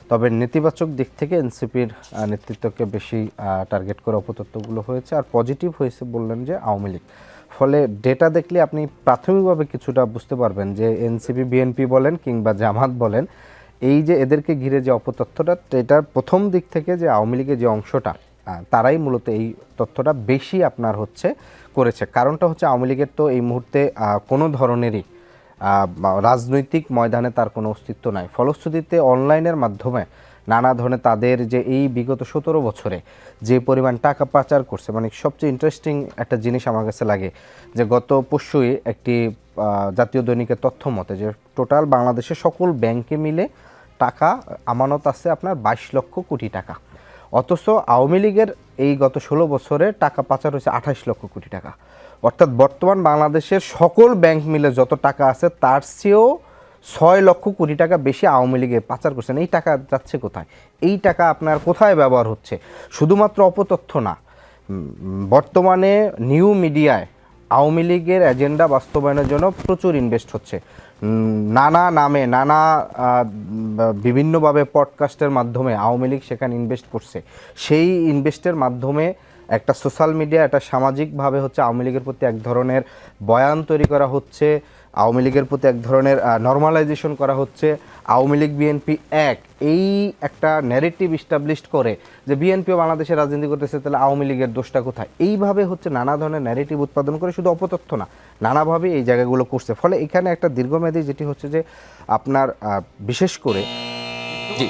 তবে নেতিবাচক দিক থেকে এনসিপির নেতৃত্বকে বেশি টার্গেট করে অপতথ্যগুলো হয়েছে। আর পজিটিভ হয়েছে বললেন যে আওয়ামী লীগ। ফলে ডেটা দেখলে আপনি প্রাথমিকভাবে কিছুটা বুঝতে পারবেন যে এনসিপি, বিএনপি বলেন কিংবা জামাত বলেন, এই যে এদেরকে ঘিরে যে অপতথ্যটা, এটার প্রথম দিক থেকে যে আওয়ামী লীগের যে অংশটা, তারাই মূলত এই তথ্যটা বেশি আপনার হচ্ছে করেছে। কারণটা হচ্ছে আওয়ামী লীগের তো এই মুহূর্তে কোনো ধরনেরই রাজনৈতিক ময়দানে তার কোনো অস্তিত্ব নাই। ফলশ্রুতিতে অনলাইনের মাধ্যমে নানা ধরনের তাদের যে এই বিগত 17 বছরে যে পরিমাণ টাকা পাচার করছে, মানে সবচেয়ে ইন্টারেস্টিং একটা জিনিস আমার কাছে লাগে যে গত পরশুই একটি জাতীয় দৈনিকের তথ্য মতে যে টোটাল বাংলাদেশের সকল ব্যাংকে মিলে টাকা আমানত আছে আপনার 22 লক্ষ কোটি টাকা। অথচ আওয়ামী লীগের এই গত 16 বছরে টাকা পাচার হয়েছে 28 লক্ষ কোটি টাকা। অর্থাৎ বর্তমান বাংলাদেশের সকল ব্যাংক মিলে যত টাকা আছে তার চেয়েও 6 লক্ষ কোটি টাকা বেশি আওয়ামী লীগে পাচার করছেন। এই টাকা যাচ্ছে কোথায়? এই টাকা আপনার কোথায় ব্যবহার হচ্ছে? শুধুমাত্র অপতথ্য না, বর্তমানে নিউ মিডিয়ায় আওয়ামী লীগের এজেন্ডা বাস্তবায়নের জন্য প্রচুর ইনভেস্ট হচ্ছে। নানা নামে নানা বিভিন্নভাবে পডকাস্টের মাধ্যমে আওয়ামী লীগ সেখানে ইনভেস্ট করছে। সেই ইনভেস্টের মাধ্যমে একটা সোশ্যাল মিডিয়া, একটা সামাজিকভাবে হচ্ছে আওয়ামী লীগের প্রতি এক ধরনের বয়ান তৈরি করা হচ্ছে। আওয়ামী লীগের প্রতি এক ধরনের নর্মালাইজেশন করা হচ্ছে। আওয়ামী লীগ বিএনপি এই একটা ন্যারেটিভ ইস্টাবলিশড করে যে বিএনপিও বাংলাদেশে রাজনীতি করতেছে, তাহলে আওয়ামী লীগের দোষটা কোথায়? এইভাবে হচ্ছে নানা ধরনের ন্যারেটিভ উৎপাদন করে, শুধু অপতথ্য না, নানাভাবে এই জায়গাগুলো করছে। ফলে এখানে একটা দীর্ঘমেয়াদী যেটি হচ্ছে যে আপনার বিশেষ করে জি,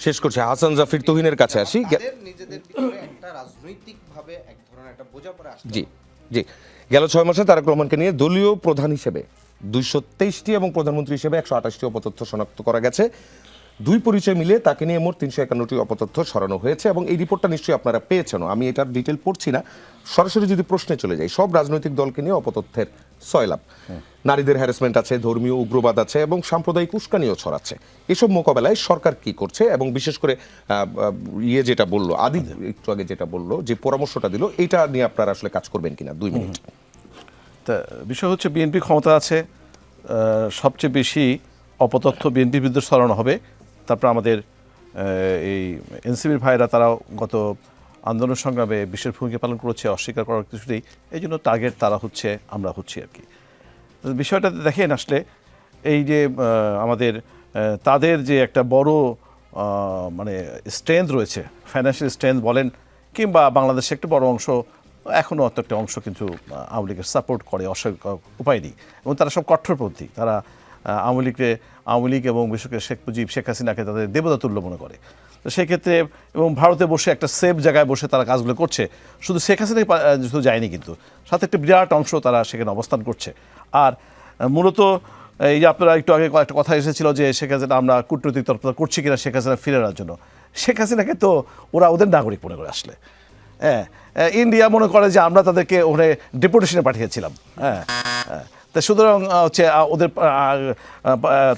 শেষ করছে হাসান জাফির তুহিনের কাছে আসি। নিজেদের ভিতরে একটা রাজনৈতিকভাবে এক ধরনের একটা বোঝাপড়া আসছে। জি জি, গেল 6 মাসে তারেক রহমানকে নিয়ে দলীয় প্রধান হিসেবে 223টি এবং প্রধানমন্ত্রী হিসেবে 128টি অপতথ্য শনাক্ত করা গেছে। দুই পরিচয় মিলে তাকে নিয়ে মোট 351টি অপতথ্য সরানো হয়েছে এবং এই রিপোর্টটা নিশ্চয়ই আপনারা পেয়েছেন। আমি এটার ডিটেল পড়ছি না, সরাসরি যদি প্রশ্নে চলে যাই, সব রাজনৈতিক দলকে নিয়ে অপতথ্যের সয়লাভ। নারীদের হ্যারাসমেন্ট আছে, ধর্মীয় উগ্রবাদ আছে এবং সাম্প্রদায়িক উস্কানিও ছড়াচ্ছে। এসব মোকাবেলায় সরকার কি করছে এবং বিশেষ করে যেটা বললো আদি একটু আগে যেটা বললো যে পরামর্শটা দিল, এটা নিয়ে আপনারা আসলে কাজ করবেন কিনা? 2 মিনিট। তা বিষয় হচ্ছে বিএনপি ক্ষমতা আছে, সবচেয়ে বেশি অপতথ্য বিএনপির বিরুদ্ধে সরানো হবে। তারপর আমাদের এই এনসিপির ভাইরা তারাও গত আন্দোলন সংগ্রামে বিশেষ ভূমিকা পালন করেছে, অস্বীকার করার কিছু নেই। এই জন্য টার্গেট তারা হচ্ছে, আমরা হচ্ছি আর কি। বিষয়টা দেখেন আসলে এই যে আমাদের তাদের যে একটা বড় মানে স্ট্রেংথ রয়েছে, ফাইন্যান্সিয়াল স্ট্রেংথ বলেন, কিংবা বাংলাদেশে একটা বড় অংশ, এখনও অত একটা অংশ কিন্তু আওয়ামী লীগের সাপোর্ট করে, উপায় নেই। এবং তারা সব কট্টরপন্থী। তারা আওয়ামী লীগ এবং বিশেষ করে শেখ মুজিব, শেখ হাসিনাকে তাদের দেবতা তুল্য মনে করে। তো সেক্ষেত্রে এবং ভারতে বসে একটা সেফ জায়গায় বসে তারা কাজগুলো করছে। শুধু শেখ হাসিনা শুধু যায়নি, কিন্তু সাথে একটা বিরাট অংশ তারা সেখানে অবস্থান করছে। আর মূলত এই যে আপনারা একটু আগে একটা কথা এসেছিল যে শেখ হাসিনা আমরা কূটনৈতিক তৎপরতা করছি কিনা শেখ হাসিনা ফিরে আনার জন্য। শেখ হাসিনাকে তো ওরা ওদের নাগরিক মনে করে আসলে। হ্যাঁ, ইন্ডিয়া মনে করে যে আমরা তাদেরকে ওখানে ডেপুটেশনে পাঠিয়েছিলাম। হ্যাঁ, তা সুতরাং হচ্ছে ওদের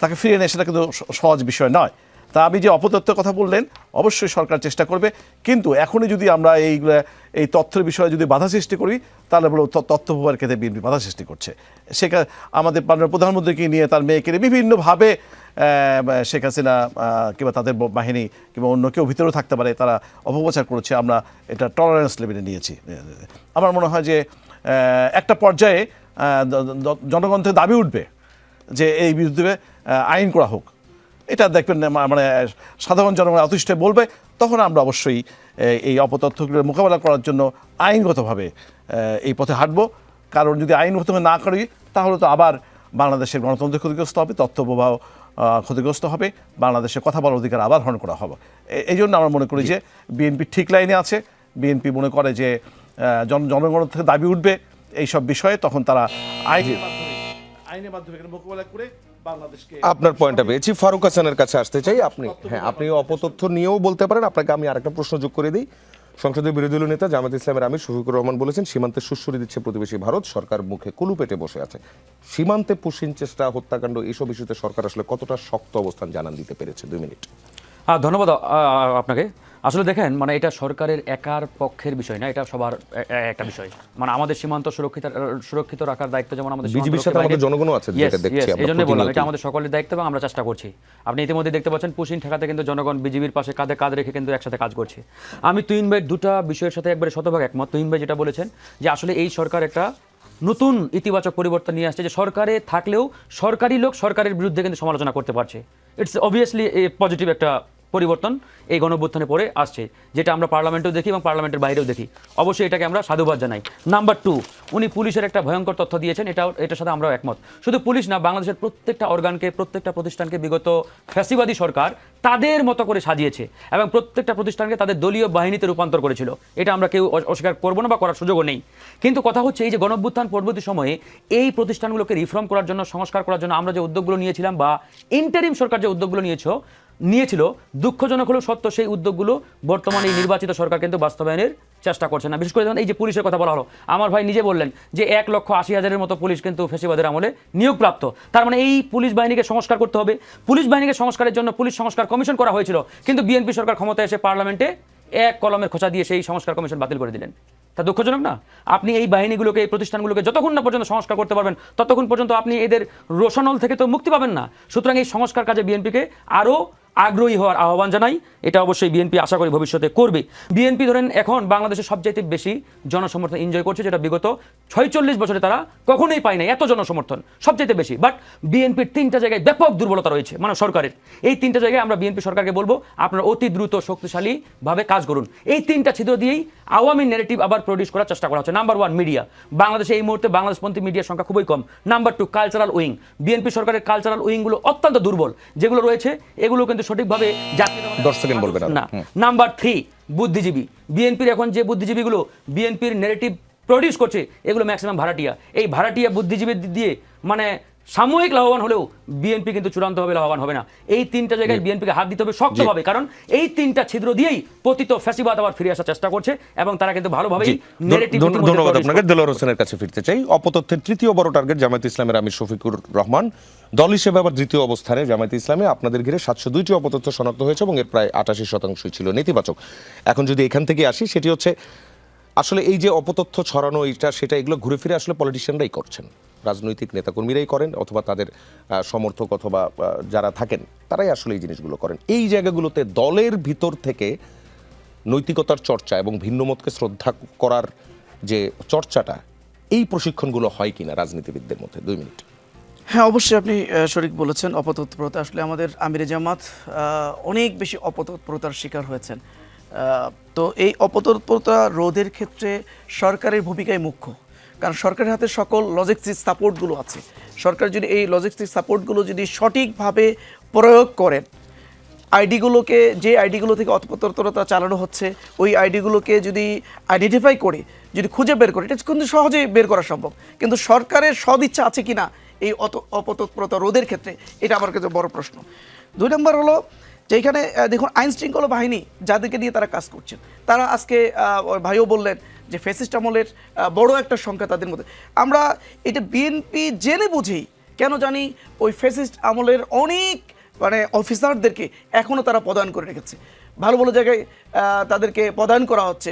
তাকে ফিরিয়ে এনে সেটা কিন্তু সহজ বিষয় নয়। তা আমি যে অপতথ্যের কথা বললেন, অবশ্যই সরকার চেষ্টা করবে, কিন্তু এখনই যদি আমরা এই তথ্যের বিষয়ে যদি বাধা সৃষ্টি করি, তাহলে বলো তথ্য প্রবাহের ক্ষেত্রে বিএনপি বাধা সৃষ্টি করছে। সেখানে আমাদের প্রধানমন্ত্রীকে নিয়ে, তার মেয়েকে নিয়ে বিভিন্নভাবে শেখ হাসিনা কিংবা তাদের বাহিনী কিংবা অন্য কেউ ভিতরেও থাকতে পারে, তারা অপপ্রচার করেছে। আমরা এটা টলারেন্স লেভেলে নিয়েছি। আমার মনে হয় যে একটা পর্যায়ে জনগণ থেকে দাবি উঠবে যে এই বিরুদ্ধে আইন করা হোক। এটা দেখবেন মানে সাধারণ জনগণ অতিষ্ঠ বলবে, তখন আমরা অবশ্যই এই অপতথ্যগুলোর মোকাবেলা করার জন্য আইনগতভাবে এই পথে হাঁটবো। কারণ যদি আইনগতভাবে না করি, তাহলে তো আবার বাংলাদেশের গণতন্ত্র ক্ষতিগ্রস্ত হবে, তথ্য প্রবাহ ক্ষতিগ্রস্ত হবে, বাংলাদেশের কথা বলার অধিকার আবার হরণ করা হবে। এই জন্য আমরা মনে করি যে বিএনপি ঠিক লাইনে আছে। বিএনপি মনে করে যে জনগণ থেকে দাবি উঠবে এইসব বিষয়ে, তখন তারা আইনের মাধ্যমে মোকাবেলা করে বাংলাদেশকে। আপনার পয়েন্টটা পেয়েছি। ফারুক হাসানের কাছে আসতে চাই। আপনি অপতথ্য নিয়েও বলতে পারেন। আপনাকে আমি আরেকটা প্রশ্ন যোগ করে দিই। সংসদীয় বিরোধী দলীয় নেতা জামায়াত ইসলামের আমির শফিকুর রহমান বলেছেন, সীমান্তে সুড়সুড়ি দিচ্ছে প্রতিবেশী ভারত, সরকার মুখে কুলু পেটে বসে আছে। সীমান্তে পুশিন চেষ্টা, হত্যাকাণ্ড, এসব ইস্যুতে সরকার আসলে কতটা শক্ত অবস্থান জানান দিতে পেরেছে? 2 মিনিট। ধন্যবাদ আপনাকে। আসলে দেখেন, মানে এটা সরকারের একার পক্ষের বিষয় না, এটা সবার একটা বিষয়। মানে আমাদের সীমান্ত সুরক্ষিত রাখার দায়িত্ব যেমন আমাদের বিজিবির সাথে আমাদের জনগণও আছে, যেটা দেখছি আমরা। এই জন্য বললাম এটা আমাদের সকলের দায়িত্ব এবং আমরা চেষ্টা করছি। আপনি ইতিমধ্যে দেখতে পাচ্ছেন পুশিন ঠেকাতে কিন্তু জনগণ বিজিবির পাশে কাঁধে কাঁধ রেখে কিন্তু একসাথে কাজ করছে। আমি তুহিন ভাই দুটা বিষয়ের সাথে একবারে শতভাগ একমত। তুহিন ভাই যেটা বলেছেন যে আসলে এই সরকার একটা নতুন ইতিবাচক পরিবর্তন নিয়ে আসছে, যে সরকারে থাকলেও সরকারি লোক সরকারের বিরুদ্ধে কিন্তু সমালোচনা করতে পারছে। ইটস অবভিয়াসলি পজিটিভ একটা পরিবর্তন এই গণঅভ্যুত্থানে পরে আসছে, যেটা আমরা পার্লামেন্টেও দেখি এবং পার্লামেন্টের বাইরেও দেখি। অবশ্যই এটাকে আমরা সাধুবাদ জানাই। নাম্বার 2, উনি পুলিশের একটা ভয়ঙ্কর তথ্য দিয়েছেন, এটার সাথে আমরাও একমত। শুধু পুলিশ না, বাংলাদেশের প্রত্যেকটা অর্গানকে, প্রত্যেকটা প্রতিষ্ঠানকে বিগত ফ্যাসিবাদী সরকার তাদের মতো করে সাজিয়েছে এবং প্রত্যেকটা প্রতিষ্ঠানকে তাদের দলীয় বাহিনীতে রূপান্তর করেছিল। এটা আমরা কেউ অস্বীকার করবো না বা করার সুযোগও নেই। কিন্তু কথা হচ্ছে এই যে গণঅভ্যুত্থান পরবর্তী সময়ে এই প্রতিষ্ঠানগুলোকে রিফর্ম করার জন্য, সংস্কার করার জন্য আমরা যে উদ্যোগগুলো নিয়েছিলাম বা ইন্টারিম সরকার যে উদ্যোগগুলো নিয়েছিল, দুঃখজনক হলেও সত্য, সেই উদ্যোগগুলো বর্তমানে এই নির্বাচিত সরকার কিন্তু বাস্তবায়নের চেষ্টা করছে না। বিশেষ করে এই যে পুলিশের কথা বলা হলো, আমার ভাই নিজে বললেন যে 1,80,000-এর মতো পুলিশ কিন্তু ফ্যাসিবাদের আমলে নিয়োগপ্রাপ্ত। তার মানে এই পুলিশ বাহিনীকে সংস্কার করতে হবে। পুলিশ বাহিনীকে সংস্কারের জন্য পুলিশ সংস্কার কমিশন করা হয়েছিল, কিন্তু বিএনপি সরকার ক্ষমতায় এসে পার্লামেন্টে এক কলমের খোঁচা দিয়ে সেই সংস্কার কমিশন বাতিল করে দিলেন। তা দুঃখজনক না? আপনি এই বাহিনীগুলোকে, এই প্রতিষ্ঠানগুলোকে যতক্ষণ না পর্যন্ত সংস্কার করতে পারবেন, ততক্ষণ পর্যন্ত আপনি এদের রোশনল থেকে তো মুক্তি পাবেন না। সুতরাং এই সংস্কার কাজে বিএনপিকে আগ্রহী হওয়ার আহ্বান জানাই। এটা অবশ্যই বিএনপি আশা করি ভবিষ্যতে করবে। বিএনপি ধরেন এখন বাংলাদেশের সবচাইতে বেশি জনসমর্থন এনজয় করছে, যেটা বিগত 46 বছরে তারা কখনোই পায় না এত জনসমর্থন, সবচাইতে বেশি। বাট বিএনপির 3টা জায়গায় ব্যাপক দুর্বলতা রয়েছে, মানে সরকারের। এই 3টা জায়গায় আমরা বিএনপি সরকারকে বলবো আপনারা অতি দ্রুত শক্তিশালীভাবে কাজ করুন। এই 3টা ছিদ্র দিয়েই আওয়ামী ন্যারেটিভ আবার প্রডিউস করার চেষ্টা করা হচ্ছে। নাম্বার 1 মিডিয়া, বাংলাদেশে এই মুহূর্তে বাংলাদেশপন্থী মিডিয়ার সংখ্যা খুবই কম। নাম্বার 2 কালচারাল উইং, বিএনপি সরকারের কালচারাল উইংগুলো অত্যন্ত দুর্বল, যেগুলো রয়েছে এগুলো কিন্তু সঠিকভাবে 10 সেকেন্ড বলবেন না। নাম্বার 3 বুদ্ধিজীবী, বিএনপির এখন যে বুদ্ধিজীবীগুলো বিএনপির ন্যারেটিভ প্রডিউস করছে এগুলো ম্যাক্সিমাম ভাড়াটিয়া। এই ভাড়াটিয়া বুদ্ধিজীবী দিয়ে মানে সাময়িক লাভবান হলেও বিএনপি কিন্তু চূড়ান্তভাবে লাভবান হবে না। এই 3টা জায়গায় বিএনপিকে হাত দিতে হবে শক্তভাবে, কারণ এই 3টা ছিদ্র দিয়েই পতিত ফ্যাসিবাদ আবার ফিরে আসার চেষ্টা করছে এবং তারা কিন্তু ভালোভাবেই ন্যারেটিভ। ধন্যবাদ আপনাকে। দেলোয়ার হোসেনের কাছে ফিরতে চাই। অপতথ্যের তৃতীয় বড় টার্গেট জামায়াতে ইসলামের আমির শফিকুর রহমান, দল হিসেবে আবার দ্বিতীয় অবস্থানে জামায়াতে ইসলামে। আপনাদের ঘিরে 702টি অপতথ্য শনাক্ত হয়েছে এবং এর প্রায় 88% ছিল নেতিবাচক। এখন যদি এখান থেকে আসি, সেটি হচ্ছে আসলে এই যে অপতথ্য ছড়ানো এইটা সেটা এগুলো ঘুরে ফিরে আসলে পলিটিশিয়ানরাই করছেন, রাজনৈতিক নেতাকর্মীরাই করেন, অথবা তাদের সমর্থক অথবা যারা থাকেন তারাই আসলে এই জিনিসগুলো করেন। এই জায়গাগুলোতে দলের ভিতর থেকে নৈতিকতার চর্চা এবং ভিন্নমতকে শ্রদ্ধা করার যে চর্চাটা, এই প্রশিক্ষণগুলো হয় কিনা রাজনীতিবিদদের মধ্যে? 2 মিনিট। হ্যাঁ, অবশ্যই আপনি সঠিক বলেছেন। অপতৎপরতা, আসলে আমাদের আমিরে জামাত অনেক বেশি অপতৎপরতার শিকার হয়েছেন। তো এই অপতৎপরতা রোধের ক্ষেত্রে সরকারের ভূমিকাই মুখ্য, কারণ সরকারের হাতে সকল লজিস্টিক সাপোর্টগুলো আছে। সরকার যদি এই লজিস্টিক সাপোর্টগুলো যদি সঠিকভাবে প্রয়োগ করেন, আইডিগুলোকে, যে আইডিগুলো থেকে অপতৎপরতা চালানো হচ্ছে ওই আইডিগুলোকে যদি আইডেন্টিফাই করে, যদি খুঁজে বের করে, এটা কিন্তু সহজেই বের করা সম্ভব। কিন্তু সরকারের সদিচ্ছা আছে কিনা এই অপতৎপরতা রোধের ক্ষেত্রে, এটা আমার কাছে বড় প্রশ্ন। 2 নম্বর হলো যে এখানে দেখুন আইন শৃঙ্খলা বাহিনী যাদেরকে নিয়ে তারা কাজ করছেন, তারা আজকে ভাইও বললেন যে ফ্যাসিস্ট আমলের বড় একটা সংখ্যা তাদের মধ্যে। আমরা এটা বিএনপি জেনে বুঝেই কেন জানি ওই ফ্যাসিস্ট আমলের অনেক অফিসারদেরকে এখনও তারা প্রদান করে রেখেছে। ভালো ভালো জায়গায় তাদেরকে প্রদান করা হচ্ছে,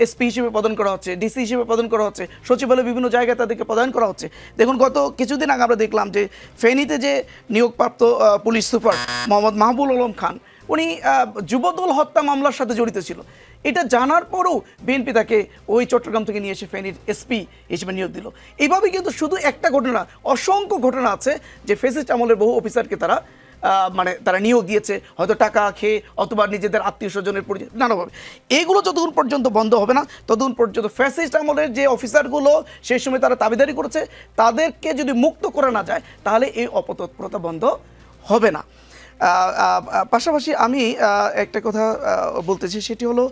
এসপি হিসেবে প্রদান করা হচ্ছে, ডিসি হিসেবে প্রদান করা হচ্ছে, সচিবালয় বিভিন্ন জায়গায় তাদেরকে প্রদান করা হচ্ছে। দেখুন গত কিছুদিন আগে আমরা দেখলাম যে ফেনীতে যে নিয়োগপ্রাপ্ত পুলিশ সুপার মোহাম্মদ মাহবুব আলম খান, উনি যুবদল হত্যা মামলার সাথে জড়িত ছিল। এটা জানার পরও বিএনপি তাকে ওই চট্টগ্রাম থেকে নিয়ে এসে ফেনীর এসপি হিসেবে নিয়োগ দিল। এইভাবে কিন্তু শুধু একটা ঘটনা, অসংখ্য ঘটনা আছে যে ফ্যাসিস্ট আমলের বহু অফিসারকে তারা নিয়োগ দিয়েছে, হয়তো টাকা খেয়ে অথবা নিজেদের আত্মীয় স্বজনের পরিচয় নানাভাবে। এইগুলো যতক্ষণ পর্যন্ত বন্ধ হবে না ততক্ষণ পর্যন্ত ফ্যাসিস্ট আমলের যে অফিসারগুলো সেই সময় তারা দাবিদারি করেছে, তাদেরকে যদি মুক্ত করা না যায় তাহলে এই অপতৎপরতা বন্ধ হবে না। পাশাপাশি আমি একটা কথা বলতেছি, সেটি হলো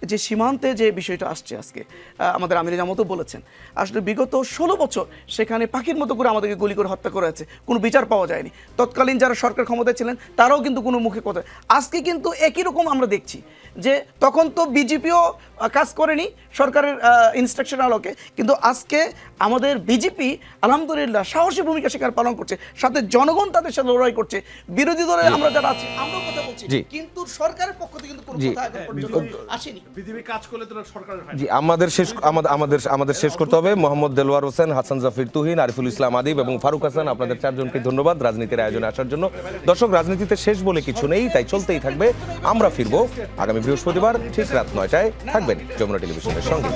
যে সীমান্তে যে বিষয়টা আসছে আজকে, আমাদের আমির জামাতও বলেছেন, আসলে বিগত 16 বছর সেখানে পাখির মতো করে আমাদেরকে গুলি করে হত্যা করা হয়েছে, কোনো বিচার পাওয়া যায়নি। তৎকালীন যারা সরকার ক্ষমতায় ছিলেন তারাও কিন্তু কোনো মুখে কথা। আজকে কিন্তু একই রকম আমরা দেখছি যে তখন তো বিজেপিও কাজ করেনি সরকারের ইনস্ট্রাকশন আলোকে, কিন্তু আজকে আমাদের বিজেপি আলহামদুলিল্লাহ সাহসী ভূমিকা সেখানে পালন করছে, সাথে জনগণ তাদের সাথে লড়াই করছে। বিরোধী দলে আমরা যারা আছি আমরাও কথা বলছি, কিন্তু সরকারের পক্ষ থেকে কিন্তু কোনো কথা এখন পর্যন্ত আসেনি। বিজেপি কাজ করলে তো সরকারের হয়। জি, আমাদের শেষ করতে হবে। মোহাম্মদ দেলোয়ার হোসেন, হাসান জাফির তুহিন, আরিফুল ইসলাম আদিব এবং ফারুক হাসান, আপনাদের 4 জনকে ধন্যবাদ রাজনীতির আয়োজনে আসার জন্য। দর্শক, রাজনীতিতে শেষ বলে কিছু নেই, তাই চলতেই থাকবে। আমরা ফিরবো আগামী বৃহস্পতিবার ঠিক রাত 9টায়। থাকবেন যমুনা টেলিভিশনের সঙ্গে।